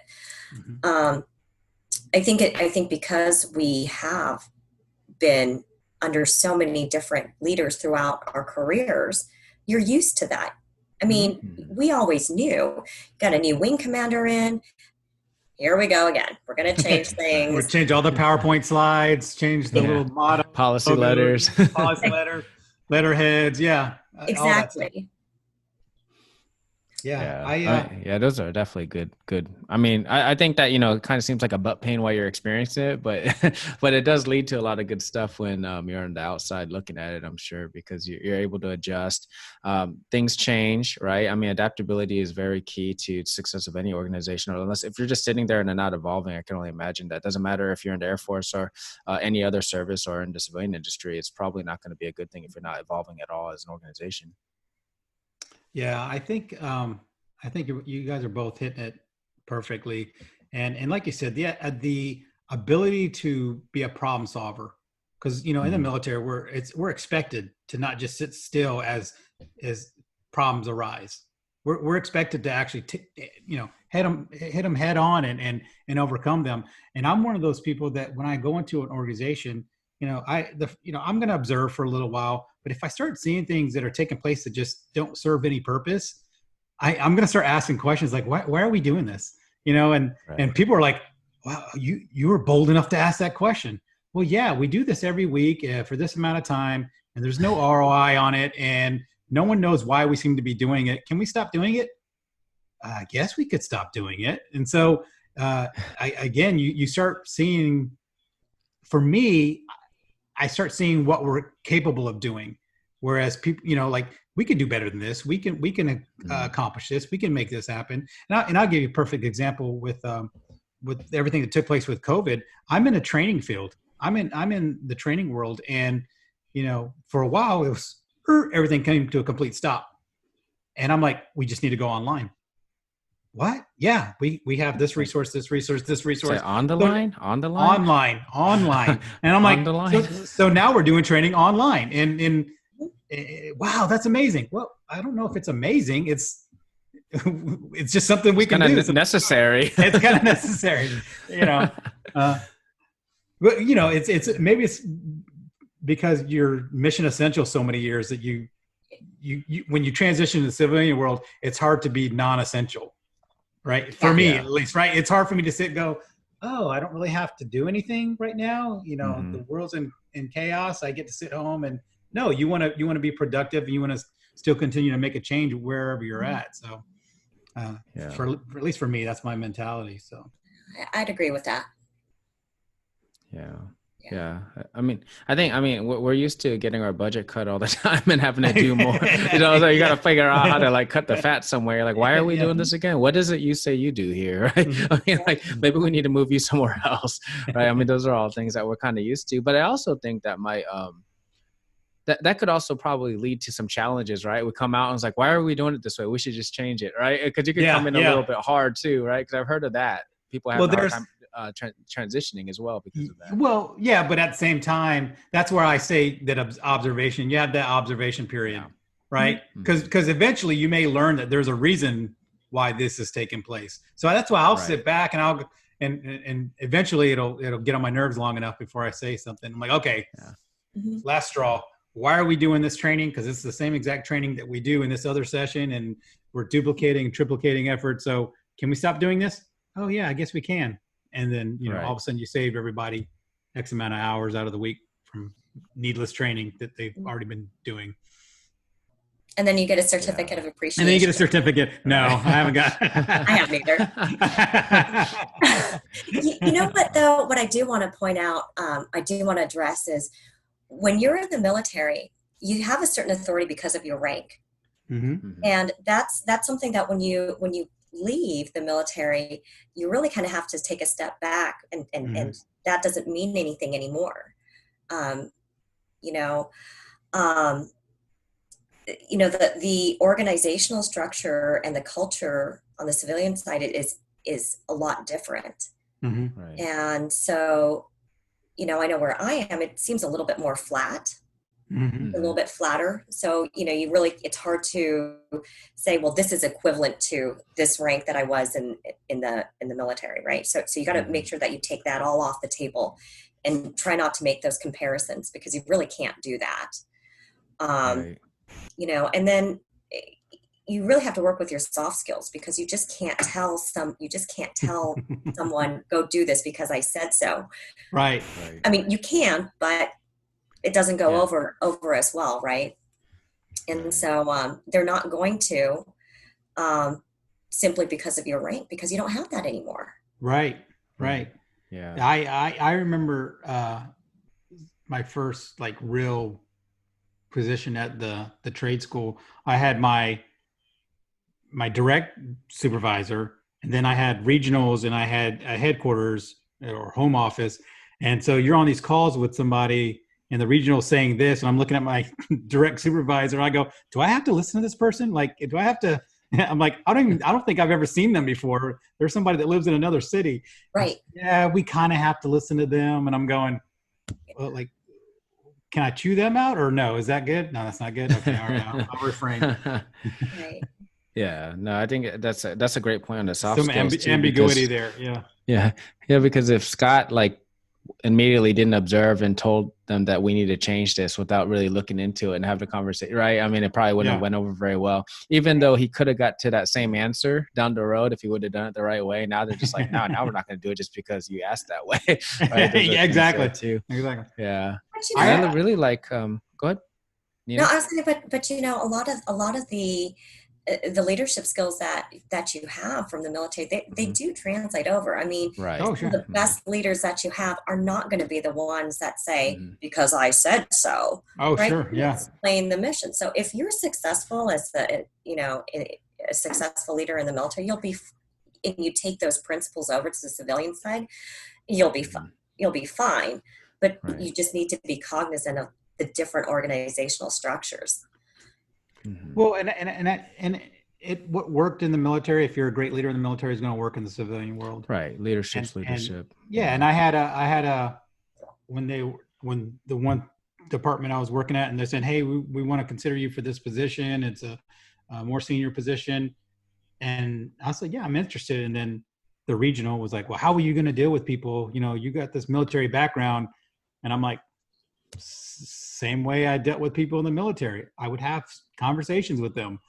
I think because we have been under so many different leaders throughout our careers, you're used to that. I mean, we always knew, got a new wing commander in, here we go again. We're going to change things. We're change all the PowerPoint slides, change the little motto, policy letters, policy letterheads. Yeah. Exactly. All that stuff. Yeah. Those are definitely good. I mean, I think that, it kind of seems like a butt pain while you're experiencing it, but but it does lead to a lot of good stuff when you're on the outside looking at it, I'm sure, because you're able to adjust. Things change, right? I mean, adaptability is very key to success of any organization, or unless if you're just sitting there and they're not evolving, I can only imagine that. Doesn't matter if you're in the Air Force or any other service or in the civilian industry, it's probably not going to be a good thing if you're not evolving at all as an organization. Yeah, I think you guys are both hitting it perfectly, and like you said, the ability to be a problem solver, because in the military we're expected to not just sit still as problems arise. We're expected to actually hit them head on and overcome them. And I'm one of those people that when I go into an organization, I'm going to observe for a little while, but if I start seeing things that are taking place that just don't serve any purpose, I'm going to start asking questions like, why are we doing this? And people are like, wow, you were bold enough to ask that question. Well, yeah, we do this every week for this amount of time, and there's no ROI on it, and no one knows why we seem to be doing it. Can we stop doing it? I guess we could stop doing it. And so, you start seeing, for me, I start seeing what we're capable of doing. Whereas people, like, we can do better than this. We can accomplish this. We can make this happen. And I'll give you a perfect example with everything that took place with COVID. I'm in a training field. I'm in the training world, and for a while it was everything came to a complete stop. And I'm like, we just need to go online. What? Yeah, we have this resource. Say on the line. Online. And I'm like, so now we're doing training online, and wow, that's amazing. Well, I don't know if it's amazing. It's just something we can do. It's necessary. It's kind of necessary, but it's maybe it's because you're mission essential so many years that you when you transition to the civilian world, it's hard to be non-essential, right? For me, at least, right? It's hard for me to sit and go, oh, I don't really have to do anything right now. The world's in chaos. I get to sit home, and no, you want to be productive, and you want to still continue to make a change wherever you're at. So, for at least for me, that's my mentality. So, I'd agree with that. Yeah. Yeah. We're used to getting our budget cut all the time and having to do more, so you got to figure out how to like cut the fat somewhere. Like, why are we doing this again? What is it you say you do here? Right. Like maybe we need to move you somewhere else. Right. Those are all things that we're kind of used to, but I also think that might, that could also probably lead to some challenges, right? We come out and it's like, why are we doing it this way? We should just change it. Right. Because you could come in a little bit hard too. Right. Because I've heard of that. People have a hard time transitioning as well because of that. Well, yeah, but at the same time, that's where I say that observation, you have that observation period, right? Because eventually you may learn that there's a reason why this is taking place. So that's why I'll sit back and and eventually it'll get on my nerves long enough before I say something. I'm like, okay, last straw. Why are we doing this training? Because it's the same exact training that we do in this other session, and we're duplicating and triplicating effort. So can we stop doing this? Oh yeah, I guess we can. And then, all of a sudden you saved everybody X amount of hours out of the week from needless training that they've already been doing. And then you get a certificate of appreciation. And then you get a certificate. No, I haven't got. I haven't either. You know what, though? What I do want to point out, I do want to address is when you're in the military, you have a certain authority because of your rank. And that's something that when you leave the military, you really kind of have to take a step back, and that doesn't mean anything anymore. The organizational structure and the culture on the civilian side is a lot different. Right. And so, I know where I am, it seems a little bit more flat. A little bit flatter. So, it's hard to say, well, this is equivalent to this rank that I was in the military, right? So you got to make sure that you take that all off the table and try not to make those comparisons, because you really can't do that. And then you really have to work with your soft skills, because you just can't tell someone go do this because I said so. Right. I mean, you can, but it doesn't go over as well, right? And so they're not going to simply because of your rank, because you don't have that anymore. Right. Yeah. I remember my first like real position at the trade school. I had my direct supervisor, and then I had regionals, and I had a headquarters or home office. And so you're on these calls with somebody, and the regional saying this, and I'm looking at my direct supervisor. I go, do I have to listen to this person? Like, do I have to? I'm like, I don't think I've ever seen them before. There's somebody that lives in another city. Right. Yeah, we kind of have to listen to them. And I'm going, well, like, can I chew them out or no? Is that good? No, that's not good. Okay, all right, I'll refrain. Right. Yeah, no, I think that's a great point on the soft skills. Some ambiguity there. Yeah. Because if Scott like immediately didn't observe and told them that we need to change this without really looking into it and have the conversation, right? I mean, it probably wouldn't have went over very well, even though he could have got to that same answer down the road if he would have done it the right way. Now they're just like, no, now we're not going to do it just because you asked that way. Right? Yeah, exactly. Too. Exactly. Yeah. But, I really like, go ahead. Nina? No, I was going to, but a lot of the leadership skills that you have from the military, they do translate over. I mean, right. Sure. The best leaders that you have are not going to be the ones that say, because I said so. Oh, right? sure. Yeah. Explain the mission. So if you're successful as a successful leader in the military, and you take those principles over to the civilian side, you'll be fine. But you just need to be cognizant of the different organizational structures. Well, and what worked in the military, if you're a great leader in the military, is going to work in the civilian world. Right. Leadership. And I had a when the one department I was working at, and they said, hey, we want to consider you for this position. It's a more senior position. And I said, yeah, I'm interested. And then the regional was like, well, how are you going to deal with people? You got this military background. And I'm like, same way I dealt with people in the military. I would have conversations with them.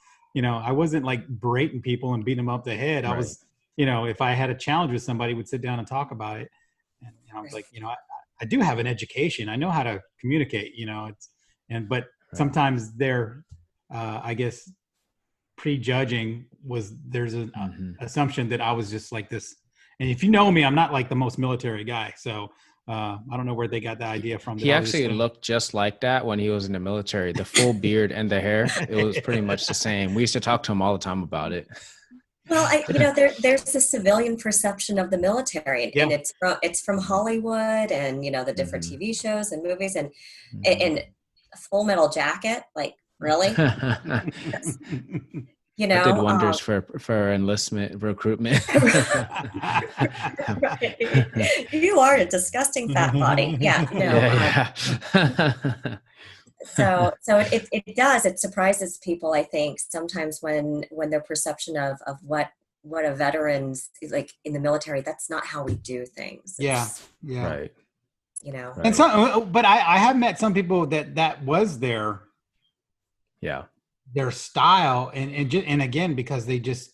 I wasn't like berating people and beating them up the head. I was, if I had a challenge with somebody, would sit down and talk about it. And I was like, I do have an education. I know how to communicate, but sometimes they're, I guess, prejudging there's an assumption that I was just like this. And if you know me, I'm not like the most military guy. So I don't know where they got the idea from. He actually looked just like that when he was in the military. The full beard and the hair, it was pretty much the same. We used to talk to him all the time about it. Well, there's this civilian perception of the military, and it's from Hollywood, and the different TV shows and movies, and Full Metal Jacket, like really, It did wonders for enlistment recruitment. Right. You are a disgusting fat body. Yeah, no. So it surprises people, I think, sometimes when their perception of what a veteran's like in the military, that's not how we do things. Right. Right. And but I have met some people that was their style, and again, because they just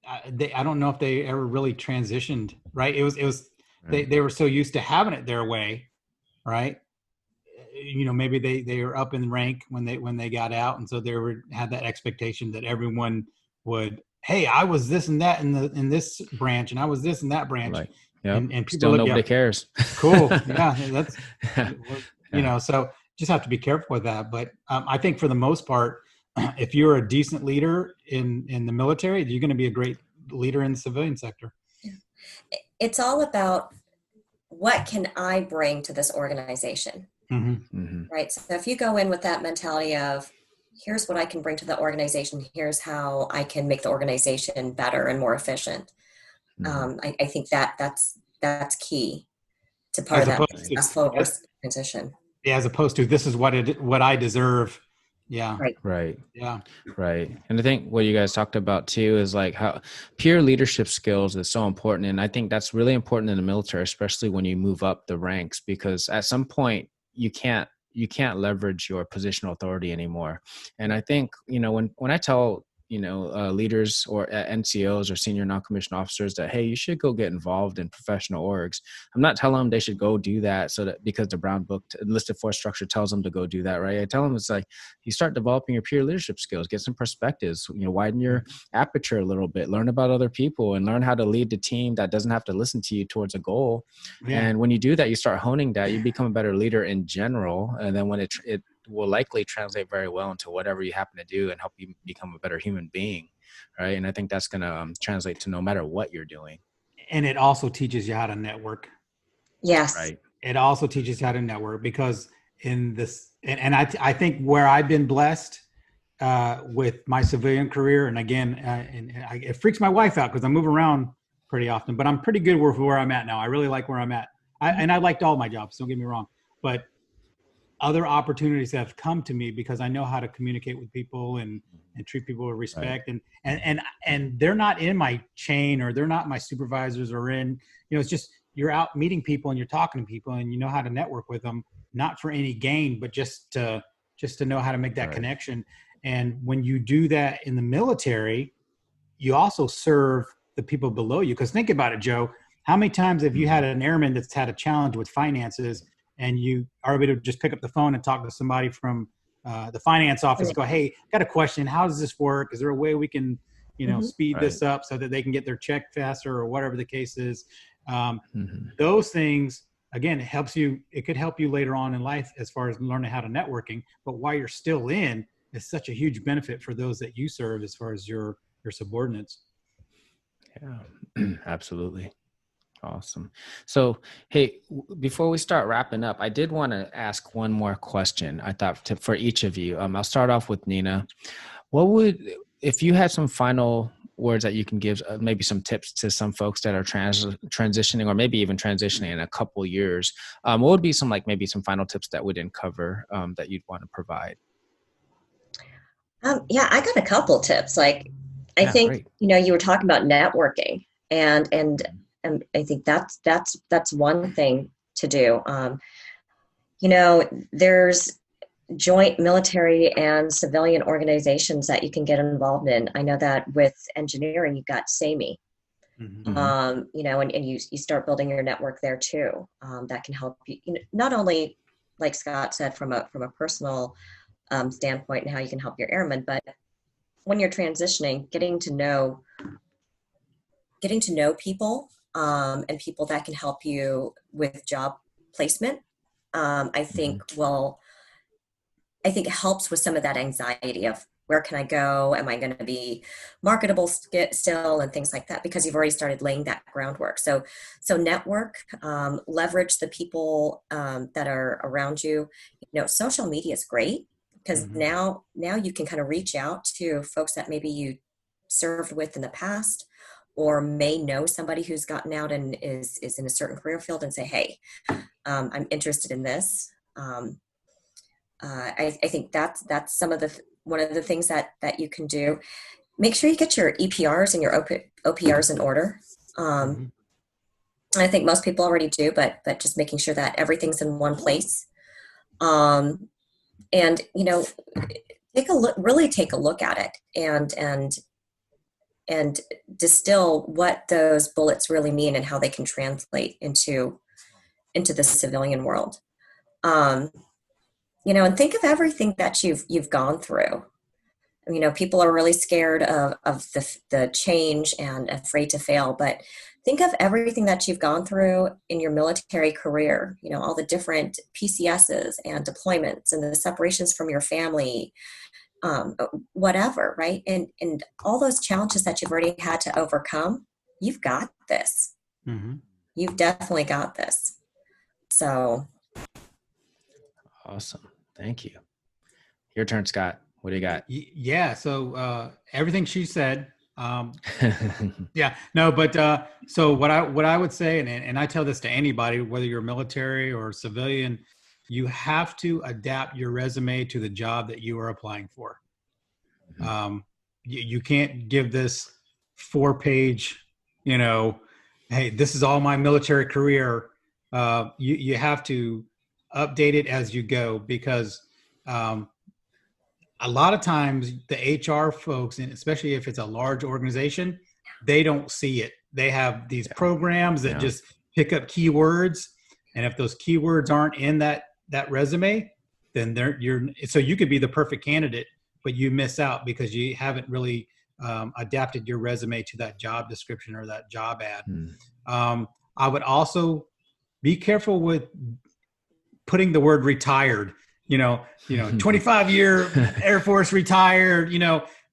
I don't know if they ever really transitioned, right? It was they were so used to having it their way, right? Maybe they were up in rank when they got out, and so they had that expectation that everyone would, hey, I was this and that in this branch, and I was this and that branch. Right. Yep. And people still nobody cares. Cool. Yeah, that's so just have to be careful with that. But I think for the most part, if you're a decent leader in the military, you're going to be a great leader in the civilian sector. It's all about what can I bring to this organization, right? So if you go in with that mentality of, here's what I can bring to the organization, here's how I can make the organization better and more efficient. I think that's key to part of that successful transition. Yeah, as opposed to this is what I deserve. Yeah. Right. Yeah. Right. And I think what you guys talked about too is like how peer leadership skills is so important. And I think that's really important in the military, especially when you move up the ranks, because at some point you can't leverage your positional authority anymore. And I think, when I tell leaders or NCOs or senior non-commissioned officers that, hey, you should go get involved in professional orgs. I'm not telling them they should go do that because the Brown Book enlisted force structure tells them to go do that, right? I tell them it's like, you start developing your peer leadership skills, get some perspectives, widen your aperture a little bit, learn about other people, and learn how to lead the team that doesn't have to listen to you towards a goal. Yeah. And when you do that, you start honing that, you become a better leader in general. And then when it will likely translate very well into whatever you happen to do and help you become a better human being, right? And I think that's going to translate to no matter what you're doing. And it also teaches you how to network. Yes. Right. It also teaches you how to network, because in this, and I think where I've been blessed with my civilian career, and again, it freaks my wife out because I move around pretty often, but I'm pretty good with where I'm at now. I really like where I'm at. I liked all my jobs, don't get me wrong, but other opportunities have come to me because I know how to communicate with people and treat people with respect. Right. And they're not in my chain, or they're not my supervisors, or it's just, you're out meeting people and you're talking to people and you know how to network with them, not for any gain, but just to know how to make that connection. And when you do that in the military, you also serve the people below you. Because think about it, Joe, how many times have you had an airman that's had a challenge with finances, and you are able to just pick up the phone and talk to somebody from the finance office, go, hey, got a question. How does this work? Is there a way we can, speed this up so that they can get their check faster, or whatever the case is? Those things, again, it could help you later on in life as far as learning how to networking, but while you're still in, it's such a huge benefit for those that you serve as far as your subordinates. Yeah, absolutely. Awesome. So, hey, before we start wrapping up, I did want to ask one more question. I thought for each of you, I'll start off with Nina. If you had some final words that you can give, maybe some tips to some folks that are transitioning, or maybe even transitioning in a couple years, what would be some final tips that we didn't cover that you'd want to provide? Yeah, I got a couple tips. I think, great. You were talking about networking, and I think that's one thing to do. There's joint military and civilian organizations that you can get involved in. I know that with engineering, you've got SAMI, and you start building your network there too. That can help you, not only, like Scott said, from a personal standpoint and how you can help your airmen, but when you're transitioning, getting to know people and people that can help you with job placement, I think it helps with some of that anxiety of where can I go? Am I going to be marketable still and things like that? Because you've already started laying that groundwork. So network, leverage the people that are around you. Social media is great because now you can kind of reach out to folks that maybe you served with in the past, or may know somebody who's gotten out and is in a certain career field and say, hey, I'm interested in this. I think that's some of one of the things that you can do. Make sure you get your EPRs and your OPRs in order. I think most people already do, but just making sure that everything's in one place. And really take a look at it and distill what those bullets really mean and how they can translate into the civilian world. And think of everything that you've gone through. People are really scared of the change and afraid to fail, but think of everything that you've gone through in your military career, all the different PCSs and deployments and the separations from your family, whatever, right? And all those challenges that you've already had to overcome, you've got this. You've definitely got this. So. Awesome. Thank you. Your turn, Scott. What do you got? Yeah. So everything she said. Yeah. No, but so what I would say, and I tell this to anybody, whether you're military or civilian, you have to adapt your resume to the job that you are applying for. You can't give this 4-page, hey, this is all my military career. You have to update it as you go, because a lot of times the HR folks, and especially if it's a large organization, they don't see it. They have these programs that just pick up keywords, and if those keywords aren't in that resume, then so you could be the perfect candidate, but you miss out because you haven't really adapted your resume to that job description or that job ad. I would also be careful with putting the word retired, 25-year Air Force retired,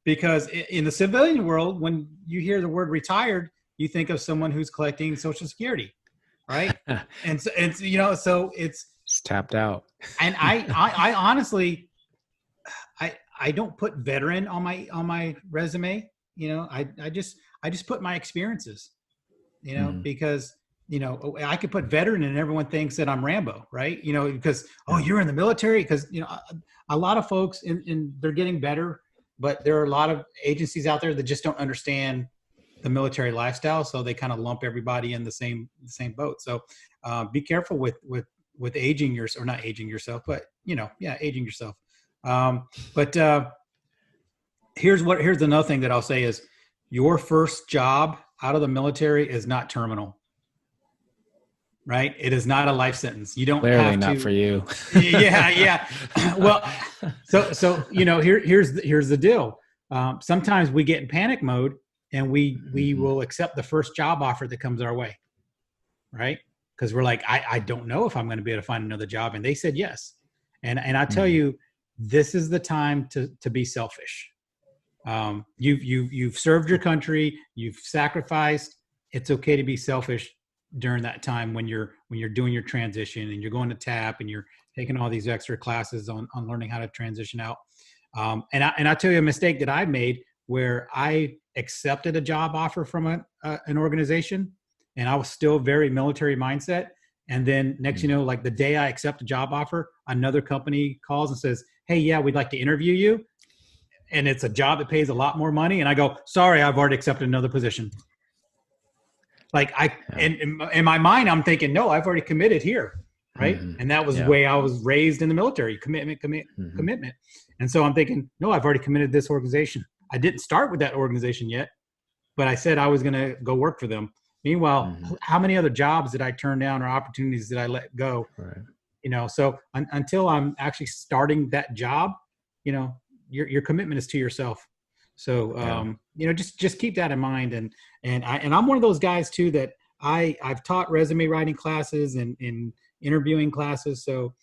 because in the civilian world, when you hear the word retired, you think of someone who's collecting Social Security, right? and so it's tapped out. And I honestly, I don't put veteran on my resume. I just put my experiences, because I could put veteran and everyone thinks that I'm Rambo, right? Because, you're in the military. Because, a lot of folks they're getting better, but there are a lot of agencies out there that just don't understand the military lifestyle. So they kind of lump everybody in the same boat. So be careful with aging yourself, or not aging yourself, but aging yourself. But here's another thing that I'll say is your first job out of the military is not terminal. Right? It is not a life sentence. You don't Clearly have to. Not for you. Yeah. Well, so here's the deal. Sometimes we get in panic mode and we will accept the first job offer that comes our way, right? Because we're like, I don't know if I'm going to be able to find another job, and they said yes. And I tell you, this is the time to be selfish. You've served your country, you've sacrificed. It's okay to be selfish during that time when you're doing your transition and you're going to TAP and you're taking all these extra classes on learning how to transition out. And I'll tell you a mistake that I made where I accepted a job offer from an organization, and I was still very military mindset. And then next, like the day I accept a job offer, another company calls and says, hey, yeah, we'd like to interview you. And it's a job that pays a lot more money. And I go, sorry, I've already accepted another position. Like in my mind, I'm thinking, no, I've already committed here. Right. And that was the way I was raised in the military, commitment. And so I'm thinking, no, I've already committed this organization. I didn't start with that organization yet, but I said I was going to go work for them. Meanwhile, how many other jobs did I turn down or opportunities did I let go? Right. So until I'm actually starting that job, your commitment is to yourself. So, just keep that in mind. And I'm one of those guys too, that I've taught resume writing classes and interviewing classes. So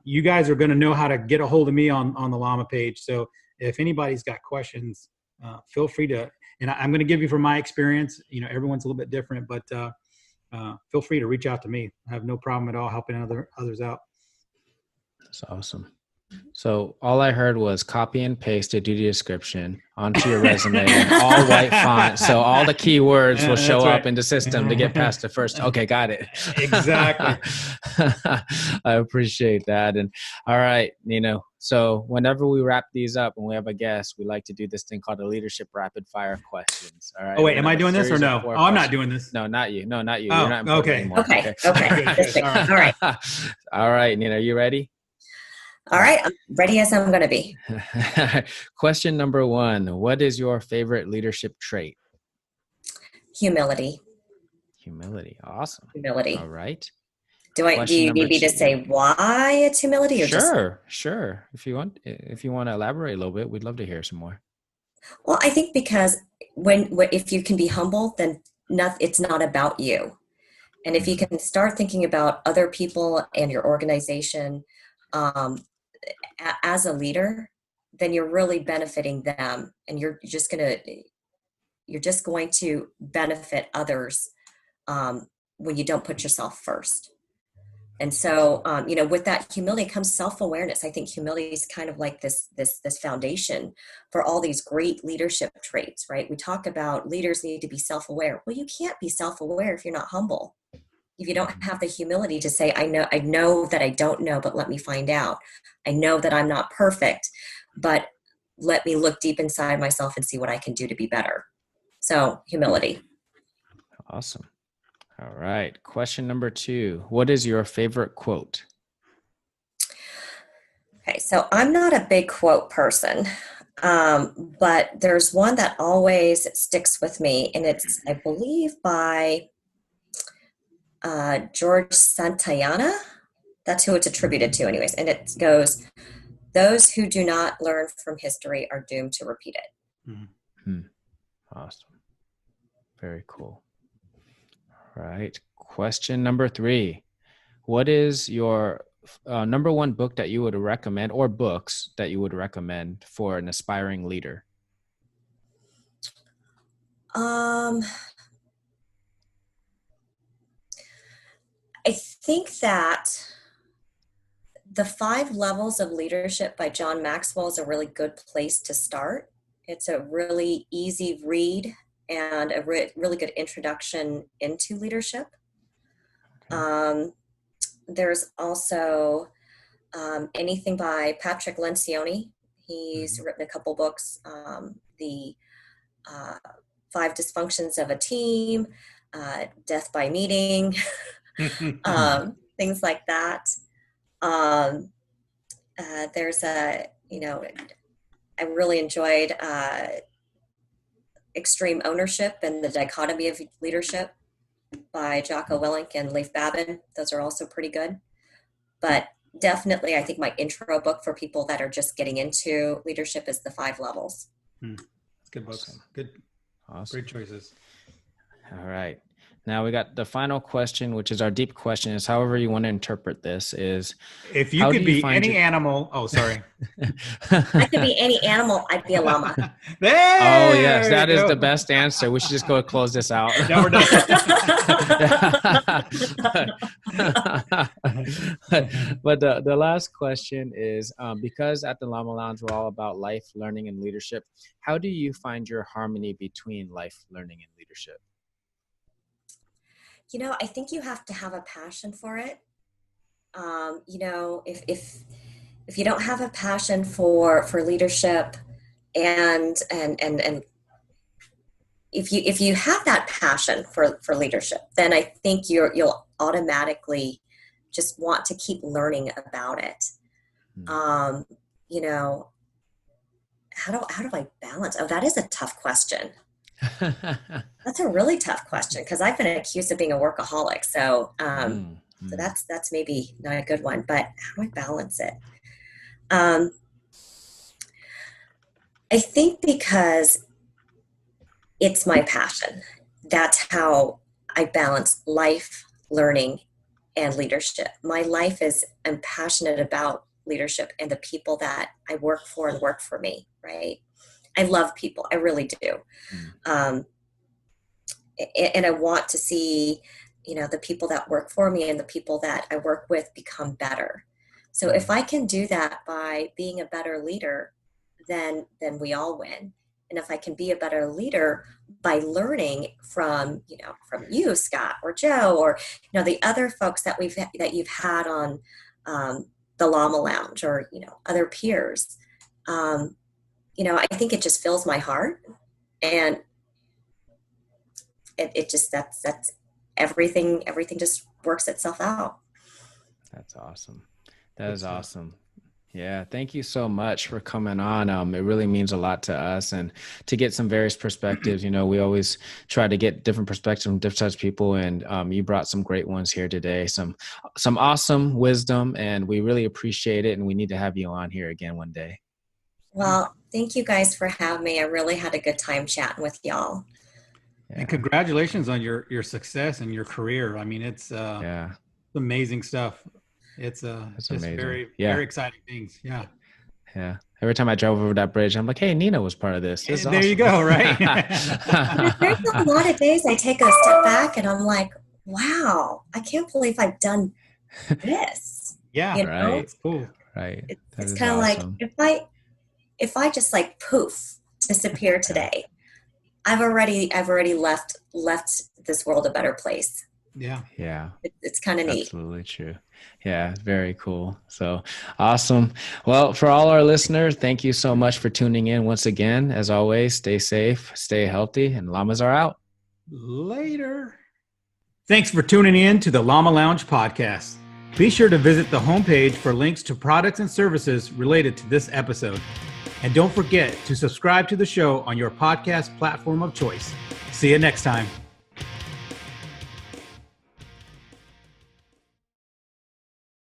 you guys are going to know how to get a hold of me on the Llama page. So if anybody's got questions, feel free to, and I'm going to give you from my experience, everyone's a little bit different, but feel free to reach out to me. I have no problem at all helping others out. That's awesome. So all I heard was copy and paste a duty description onto your resume in all white font. So all the keywords will show up in the system to get past the first. Okay, got it. Exactly. I appreciate that. And all right, Nina. So whenever we wrap these up and we have a guest, we like to do this thing called a leadership rapid fire questions. All right. Oh, wait, am I doing this or no? Oh, I'm not doing this. No, not you. No, not you. Oh, You're not important okay. anymore. Okay. Okay. All right. All right, Nina, are you ready? All right. I'm ready as I'm going to be. Question number 1. What is your favorite leadership trait? Humility. Humility. Awesome. Humility. All right. Do you need me to say why it's humility? Or Sure. If you want to elaborate a little bit, we'd love to hear some more. Well, I think because if you can be humble, then it's not about you. And if you can start thinking about other people and your organization, as a leader, then you're really benefiting them, and you're just going to benefit others when you don't put yourself first. And so, with that humility comes self-awareness. I think humility is kind of like this foundation for all these great leadership traits, right? We talk about leaders need to be self-aware. Well, you can't be self-aware if you're not humble. If you don't have the humility to say, I know that I don't know, but let me find out. I know that I'm not perfect, but let me look deep inside myself and see what I can do to be better. So, humility. Awesome. All right. Question number 2. What is your favorite quote? Okay, so I'm not a big quote person, but there's one that always sticks with me, and it's, I believe, by George Santayana. That's who it's attributed to anyways. And it goes, those who do not learn from history are doomed to repeat it. Mm-hmm. Awesome. Very cool. All right. Question number 3. What is your number 1 book that you would recommend, or books that you would recommend for an aspiring leader? I think that The 5 Levels of Leadership by John Maxwell is a really good place to start. It's a really easy read and a really good introduction into leadership. Okay. There's also anything by Patrick Lencioni. He's written a couple books, the 5 Dysfunctions of a Team, Death by Meeting, things like that. There's I really enjoyed Extreme Ownership and the Dichotomy of Leadership by Jocko Willink and Leif Babin. Those are also pretty good. But definitely, I think my intro book for people that are just getting into leadership is The 5 Levels. Good books. Good. Awesome. Great choices. All right. Now we got the final question, which is our deep question, is however you want to interpret this is, if you could be any animal. Oh, sorry. I could be any animal. I'd be a llama. Oh, yes. That is the best answer. We should just go close this out. Now we're done. But the last question is, because at the Llama Lounge, we're all about life, learning, and leadership. How do you find your harmony between life, learning, and leadership? I think you have to have a passion for it. If you don't have a passion for leadership, and if you have that passion for leadership, then I think you'll automatically just want to keep learning about it. How do I balance? Oh, that is a tough question. That's a really tough question, because I've been accused of being a workaholic. So, so that's maybe not a good one. But how do I balance it? I think because it's my passion. That's how I balance life, learning, and leadership. My life is, I'm passionate about leadership and the people that I work for and work for me, right? I love people. I really do. And I want to see, the people that work for me and the people that I work with become better. So if I can do that by being a better leader, then we all win. And if I can be a better leader by learning from you, Scott, or Joe, or the other folks that you've had on the Llama Lounge, or other peers, I think it just fills my heart, and it just that's everything just works itself out. That's awesome. That is awesome. Yeah. Thank you so much for coming on. It really means a lot to us, and to get some various perspectives. We always try to get different perspectives from different types of people. And you brought some great ones here today, some awesome wisdom, and we really appreciate it. And we need to have you on here again one day. Well, thank you guys for having me. I really had a good time chatting with y'all. Yeah. And congratulations on your success and your career. I mean, it's amazing stuff. It's just amazing. very exciting things. Yeah. Yeah. Every time I drove over that bridge, I'm like, hey, Nina was part of this. This is there awesome. You go. Right. There's a lot of days I take a step back and I'm like, wow, I can't believe I've done this. Yeah. Right. It's cool. Right. It's kind of awesome. Like if I just like poof disappear today, I've already left this world a better place. Yeah. Yeah. It's kind of neat. Absolutely true. Yeah. Very cool. So awesome. Well, for all our listeners, thank you so much for tuning in once again. As always, stay safe, stay healthy, and llamas are out. Later. Thanks for tuning in to the Llama Lounge podcast. Be sure to visit the homepage for links to products and services related to this episode. And don't forget to subscribe to the show on your podcast platform of choice. See you next time.